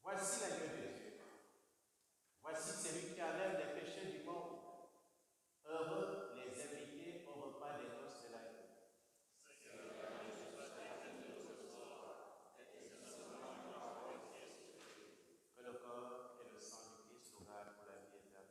A: Voici l'agneau de Dieu. Voici celui qui enlève les péchés du monde. Heureux les invités au repas des noces de l'agneau. Que le corps et le sang du Christ nous gardent pour la vie éternelle.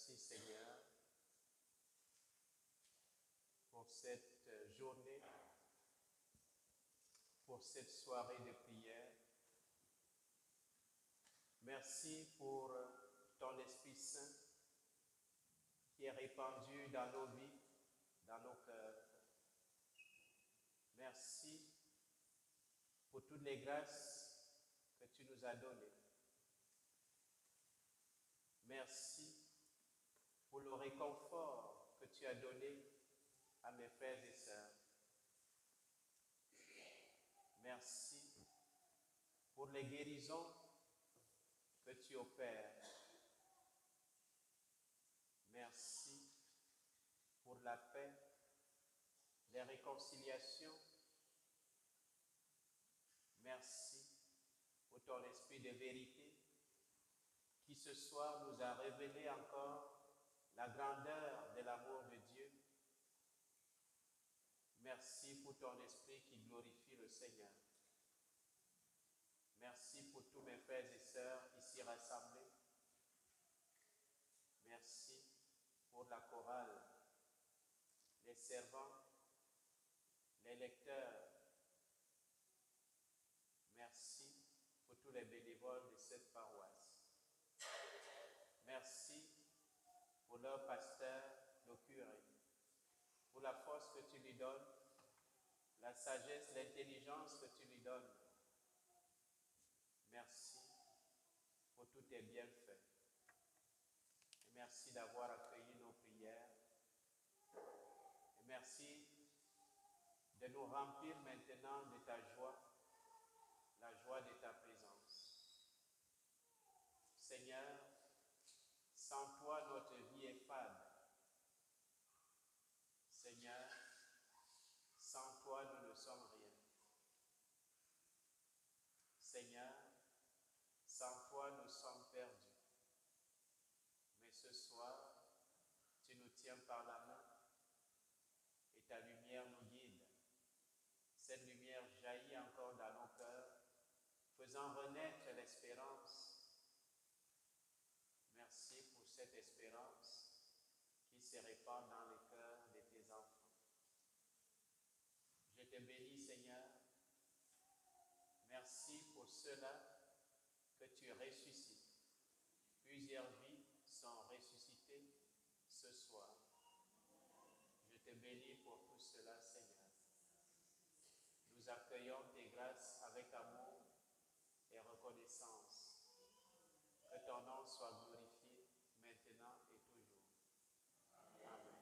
A: Merci Seigneur pour cette journée, pour cette soirée de prière. Merci pour ton Esprit Saint qui est répandu dans nos vies, dans nos cœurs. Merci pour toutes les grâces que tu nous as données. Merci pour le réconfort que tu as donné à mes frères et sœurs. Merci pour les guérisons que tu opères. Merci pour la paix, les réconciliations. Merci pour ton esprit de vérité qui ce soir nous a révélé encore la grandeur de l'amour de Dieu. Merci pour ton esprit qui glorifie le Seigneur. Merci pour tous mes frères et sœurs ici rassemblés. Merci pour la chorale, les servants, les lecteurs. Merci pour tous les bénévoles de cette paroisse. Merci pour leur pasteur, le curé, pour la force que tu lui donnes, la sagesse, l'intelligence que tu lui donnes. Merci pour tous tes bienfaits. Et merci d'avoir accueilli nos prières. Et merci de nous remplir maintenant de ta joie, la joie de ta présence. Seigneur, sans toi, notre vie est fade. Seigneur, sans toi, nous ne sommes rien. Seigneur, sans toi, nous sommes perdus. Mais ce soir, tu nous tiens par la main et ta lumière nous guide. Cette lumière jaillit encore dans nos cœurs, faisant renaître l'espérance. Merci pour cette espérance qui se répand dans les cœurs de tes enfants. Je te bénis, Seigneur. Merci pour ceux-là que tu ressuscites. Plusieurs vies sont ressuscitées ce soir. Je te bénis pour tout cela, Seigneur. Nous accueillons tes grâces avec amour et reconnaissance. Que ton nom soit glorifié maintenant et toujours. Amen.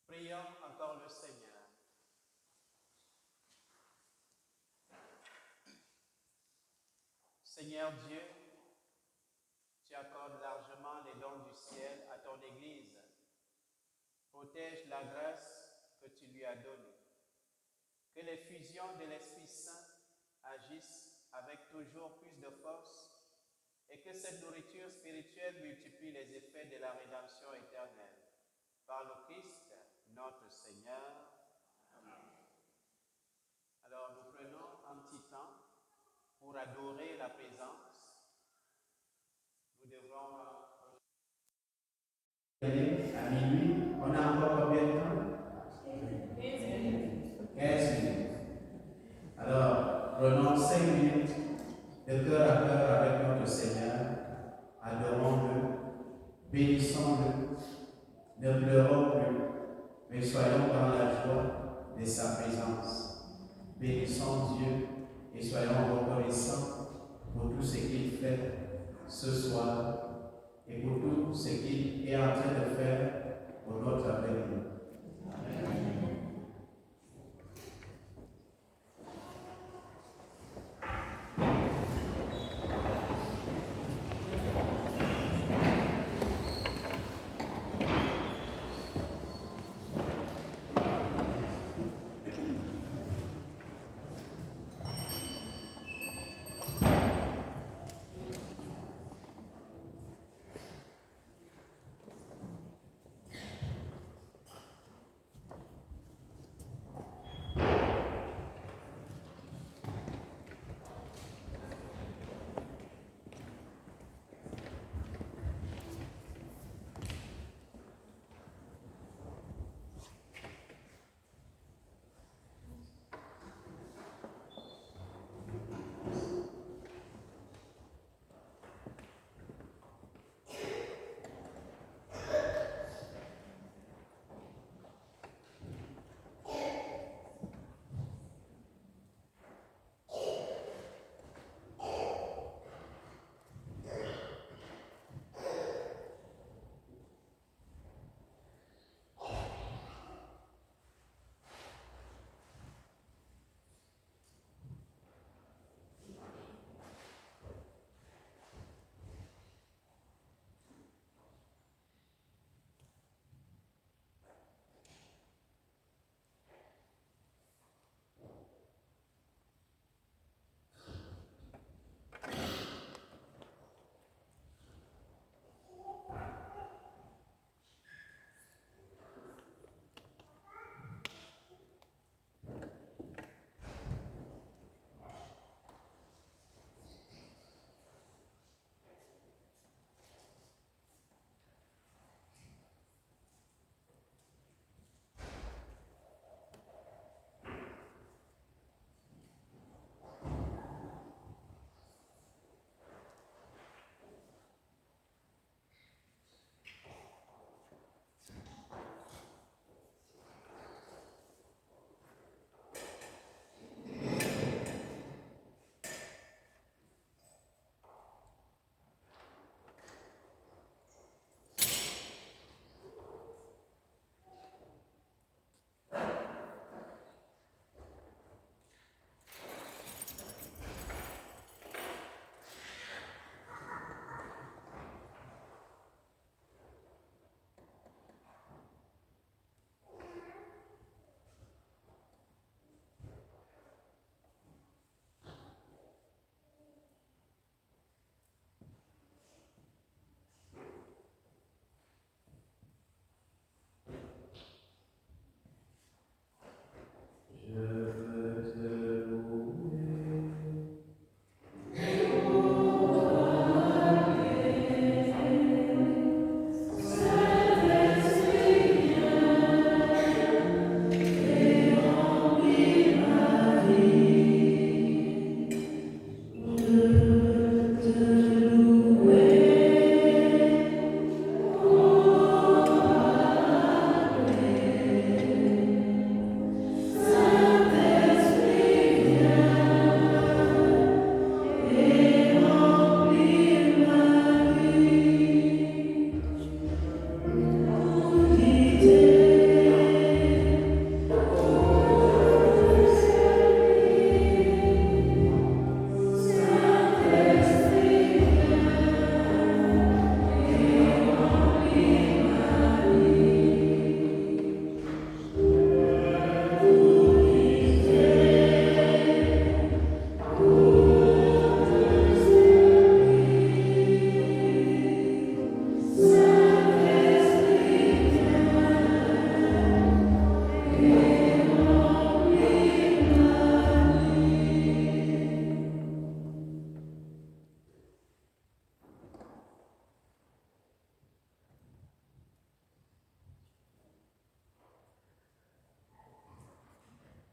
A: Prions encore le Seigneur. Seigneur Dieu, tu accordes largement les dons du ciel à ton Église. Protège la grâce que tu lui as donnée. Que les fusions de l'Esprit Saint agissent avec toujours plus de force et que cette nourriture spirituelle multiplie les effets de la rédemption éternelle. Par le Christ, notre Seigneur. Amen. Alors nous prenons un petit temps pour adorer la présence. Nous devrons à minuit. On a encore combien de temps? 15 minutes. Alors, prenons 5 minutes de cœur à cœur avec notre Seigneur. Adorons-le, bénissons-le, ne pleurons plus, mais soyons dans la joie de sa présence. Bénissons Dieu et soyons reconnaissants pour tout ce qu'il fait ce soir et pour tout ce qu'il est en train de faire pour notre avenir. Amen.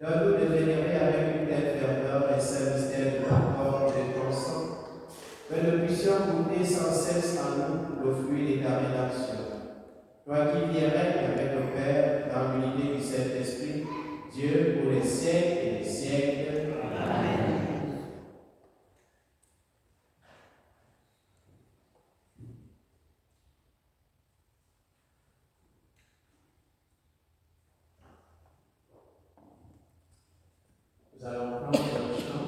A: Donne-nous de vénérer avec une telle ferveur les saints mystères de ton corps et de ton sang, que nous puissions goûter sans cesse en nous le fruit de ta rédemption. Toi qui vis et règnes avec le Père dans l'unité du Saint-Esprit, Dieu pour les siècles et les siècles. Amen. Nous allons prendre le chant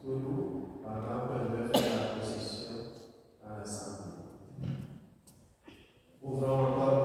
A: pour nous pendant que nous devons faire la procession à l'Assemblée. Ouvrons encore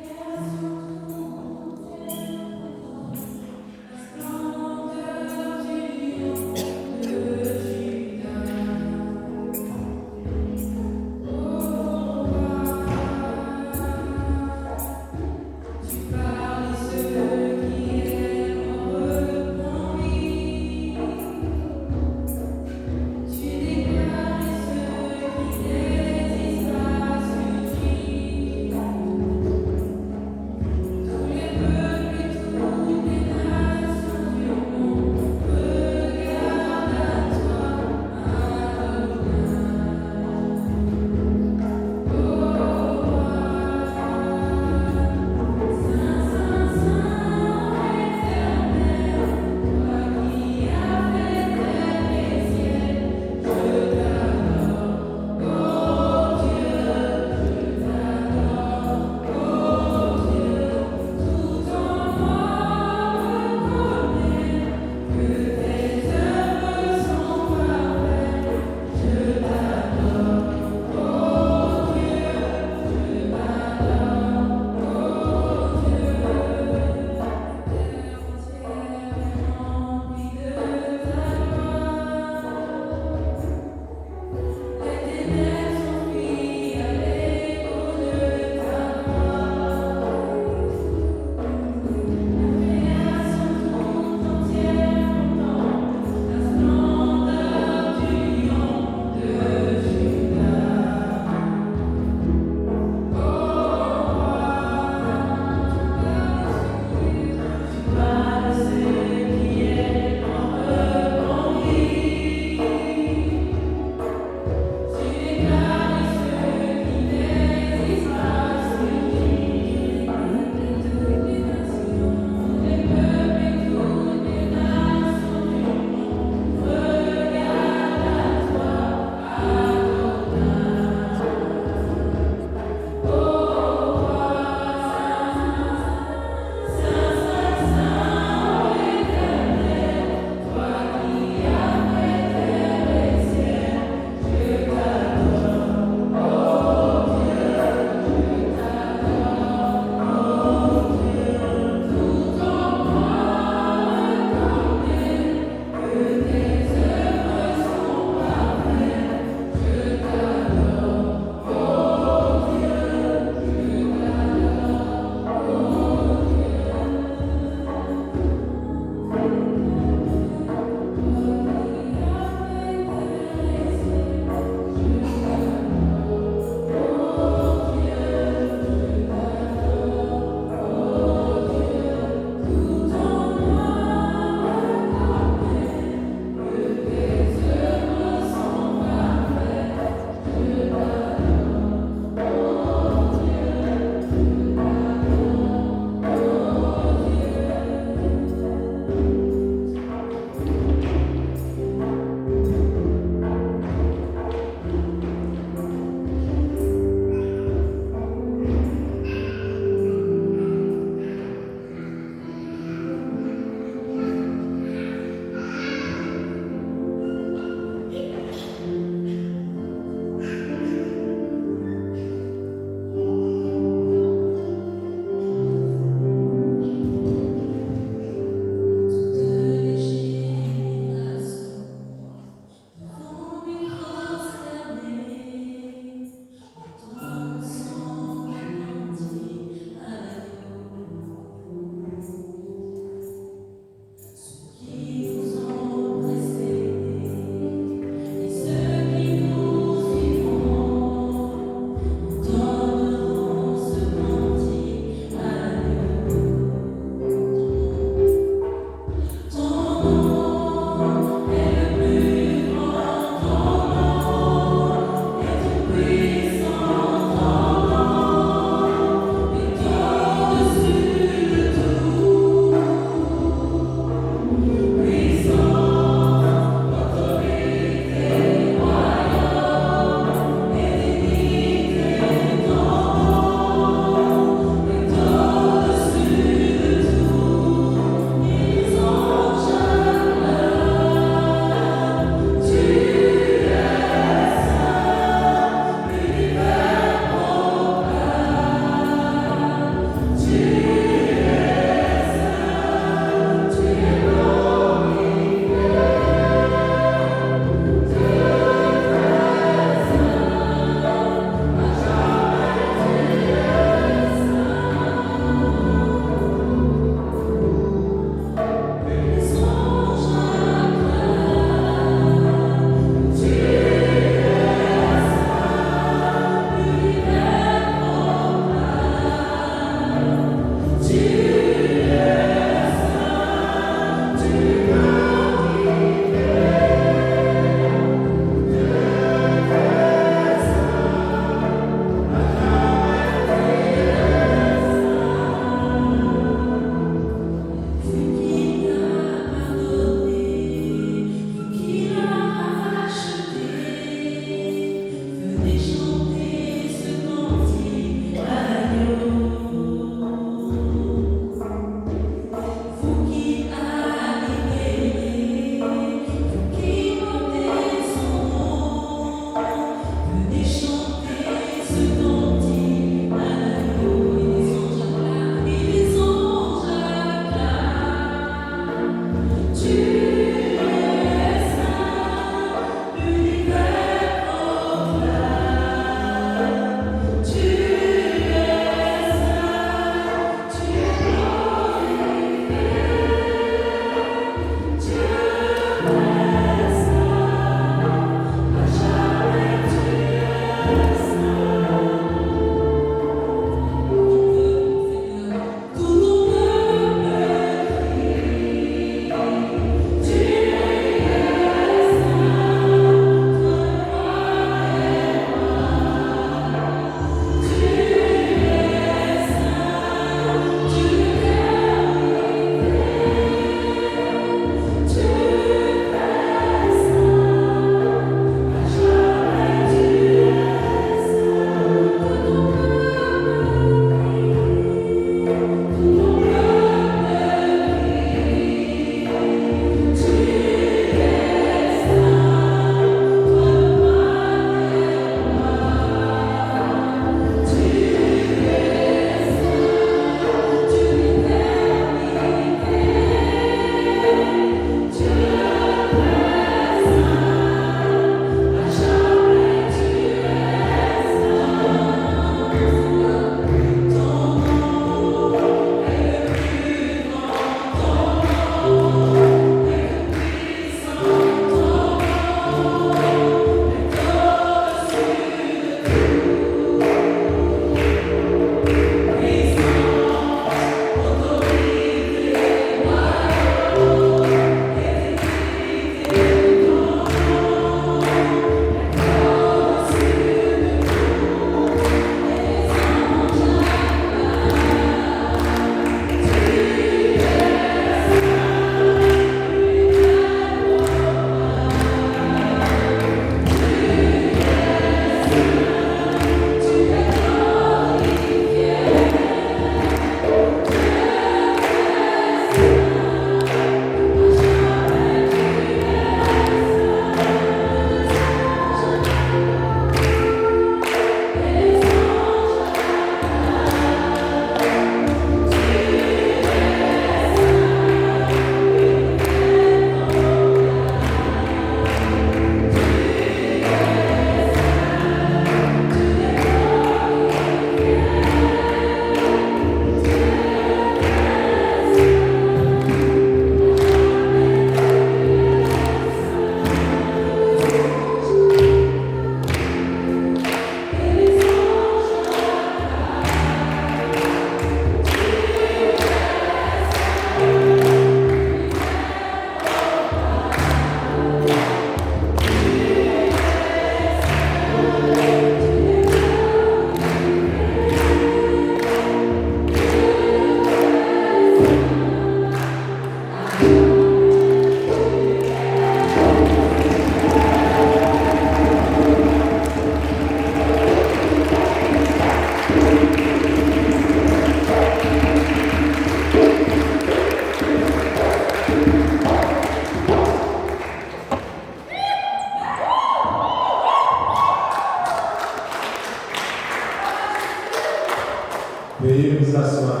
I: Veuillez vous asseoir.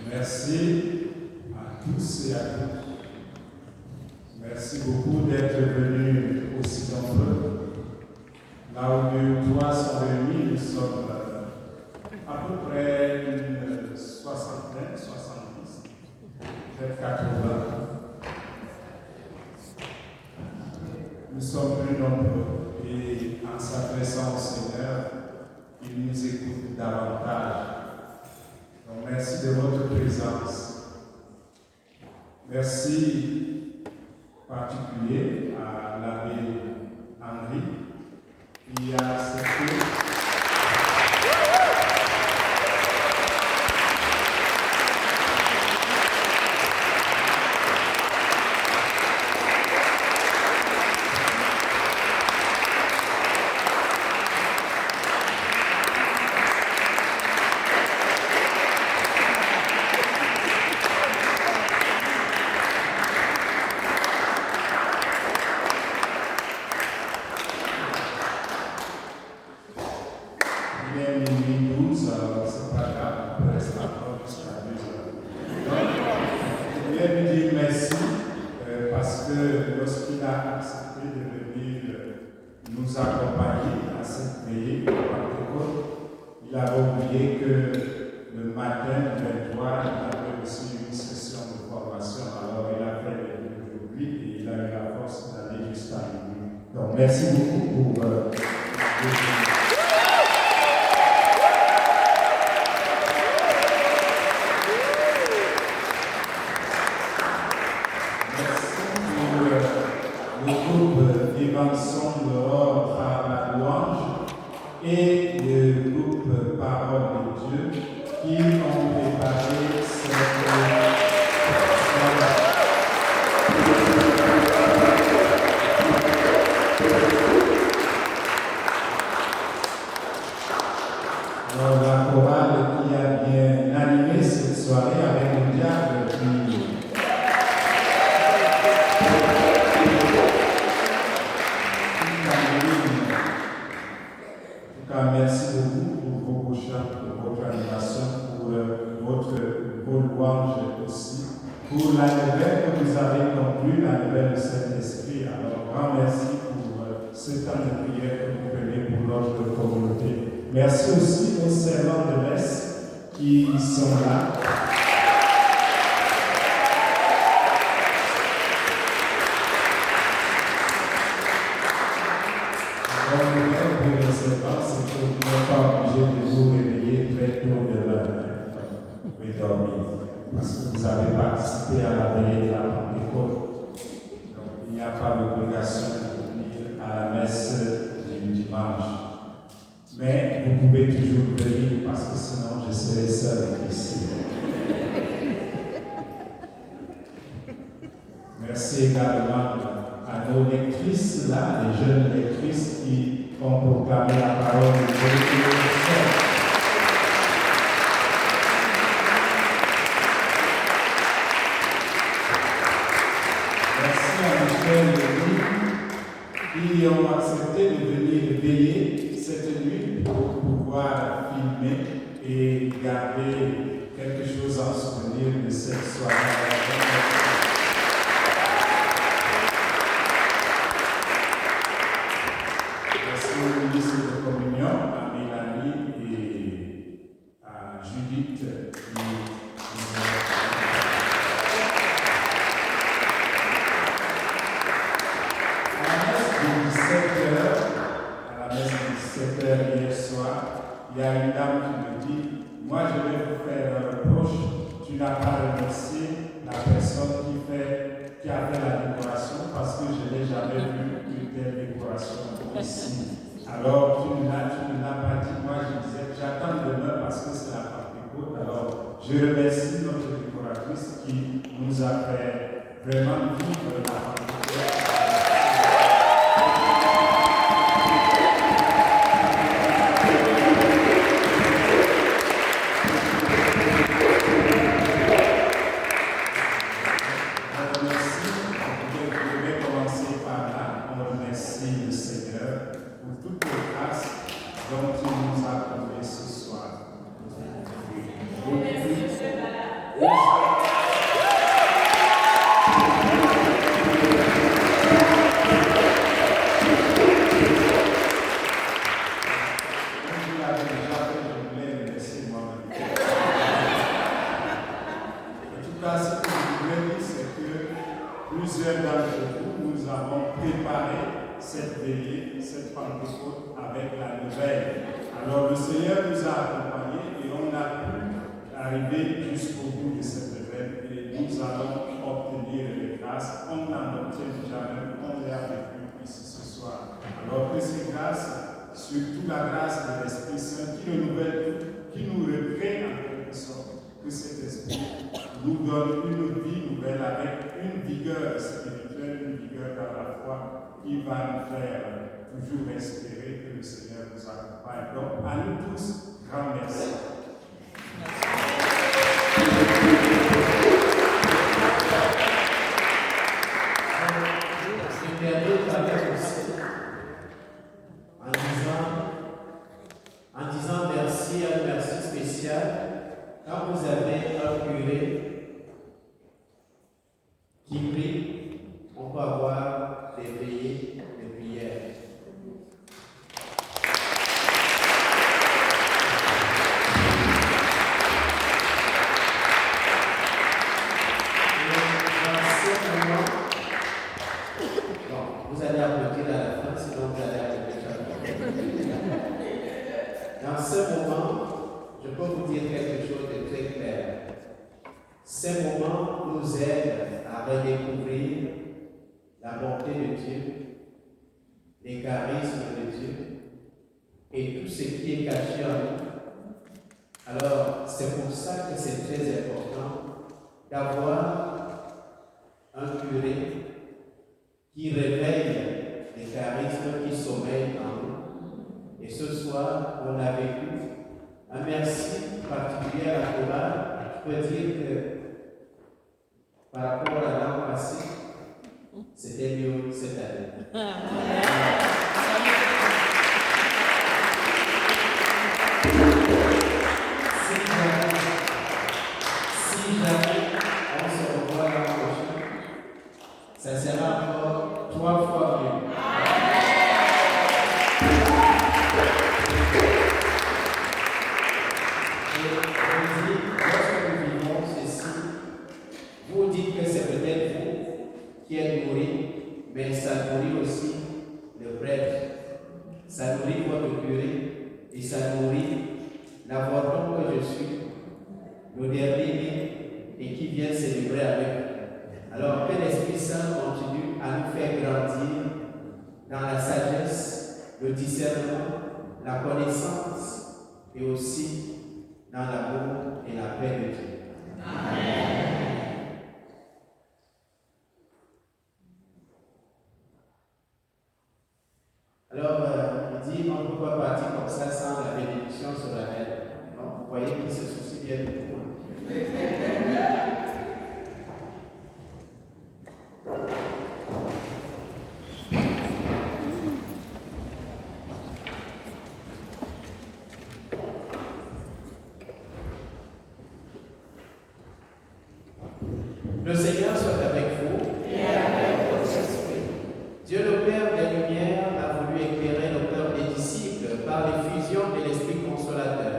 I: Merci à tous et à toutes. Merci beaucoup d'être venus aussi nombreux. Là où 2 ou 3 sont réunis, nous sommes à peu près une soixantaine, 70, peut-être 80. Nous sommes plus nombreux et en s'adressant au Seigneur, il nous écoute davantage. Donc merci de votre présence. Merci particulier à l'abbé Henri qui a accepté merci beaucoup pour le groupe Dimension de l'Or par la louange et le groupe Parole de Dieu qui ont préparé cette soirée. La chorale qui a bien animé cette soirée avec le diable qui en tout cas, merci beaucoup pour vos chants, pour votre animation, pour vos louanges aussi, pour la nouvelle que vous avez conclue, la nouvelle de Saint-Esprit. Alors, grand merci pour ce temps de prière que vous prenez pour notre communauté. Merci aussi aux servants de messe qui sont là. Pour les servants, c'est que vous n'êtes pas obligé de vous réveiller très tôt de l'heure et dormir, parce que vous avez participé à la veillée de la Pentecôte. Donc, il n'y a pas d'obligation de venir à la messe du dimanche. Mais vous pouvez toujours venir parce que sinon je serai seul ici. Merci également à nos lectrices, là, les jeunes lectrices qui ont proclamé la parole de Dieu. Merci à Michel et Louis qui ont accepté de venir veiller cette nuit pour pouvoir filmer et garder quelque chose en souvenir de cette soirée. Merci au ministre de Communion, à Mélanie et à Judith qui à la messe de 17h hier soir, il y a une dame qui me dit, moi je vais vous faire un reproche, tu n'as pas remercié la personne qui a fait la décoration parce que je n'ai jamais vu une telle décoration ici. Alors tu ne l'as pas dit, moi je disais, j'attends demain parce que c'est la Pentecôte. Alors je remercie notre décoratrice qui nous a fait vraiment vivre la Pentecôte. plusieurs d'entre vous, nous avons préparé cette veillée, cette Pentecôte avec la nouvelle. Alors le Seigneur nous a accompagnés et on a pu arriver jusqu'au bout de cette nouvelle et nous allons obtenir les grâces. On n'en obtient jamais, on les a vécues ici ce soir. Alors que ces grâces, surtout la grâce de l'Esprit Saint qui nous renouvelle, qui nous recrée en quelque sorte, que cet Esprit nous donne une vie nouvelle avec une vigueur spirituelle, une vigueur dans la foi qui va nous faire toujours espérer que le Seigneur nous accompagne. Donc, à nous tous, grand merci.
A: Je termine avec aussi en disant merci, un merci spécial. Quand vous avez un curé qui prie, on peut avoir des veillées de prière. Vous allez applaudir à la fin, sinon vous allez applaudir à la fin. Dans ce moment, je peux vous dire quelque chose de très clair. Ces moments nous aident à redécouvrir la bonté de Dieu, les charismes de Dieu et tout ce qui est caché en nous. Alors, c'est pour ça que c'est très important d'avoir un curé qui réveille les charismes qui sommeillent en nous. Et ce soir, on a vécu un merci particulier à la chorale. Je peux dire que par rapport à l'an passé, c'était mieux cette année. Si jamais on se revoit l'an prochain, ça sera encore 3 fois mieux. Vous dites que c'est peut-être vous qui êtes nourri, mais ça nourrit aussi le prêtre, ça nourrit votre curé et ça nourrit l'avorton que je suis, le dernier et qui vient célébrer avec vous. Alors que l'Esprit Saint continue à nous faire grandir dans la sagesse, le discernement, la connaissance et aussi dans l'amour et la paix de Dieu. Amen. Alors, il dit, on ne peut pas partir comme ça sans la bénédiction solennelle. Donc, vous voyez qu'il se soucie bien de vous. Le Seigneur soit avec vous. Et avec votre esprit. Dieu le Père des Lumières a voulu éclairer le cœur des disciples par l'effusion de l'Esprit Consolateur,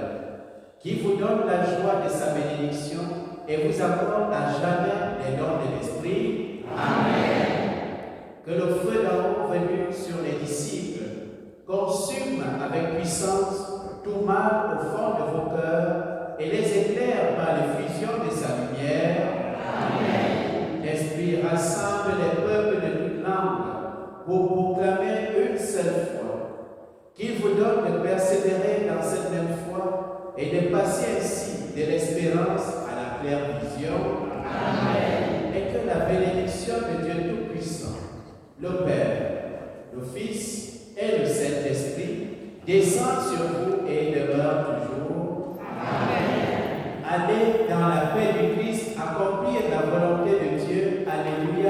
A: qui vous donne la joie de sa bénédiction et vous accorde à jamais les dons de l'Esprit. Amen. Que le feu d'en haut venu sur les disciples consume avec puissance tout mal au fond de vos cœurs et les éclaire par l'effusion de sa lumière. Amen. L'Esprit rassemble les peuples de toute langue pour proclamer une seule foi. Qu'il vous donne de persévérer dans cette même foi et de passer ainsi de l'espérance à la claire vision. Amen. Et que la bénédiction de Dieu Tout-Puissant, le Père, le Fils et le Saint-Esprit descendent sur vous et demeurent toujours. Amen. Allez dans la paix du Christ, accomplir la volonté de Dieu. Alléluia.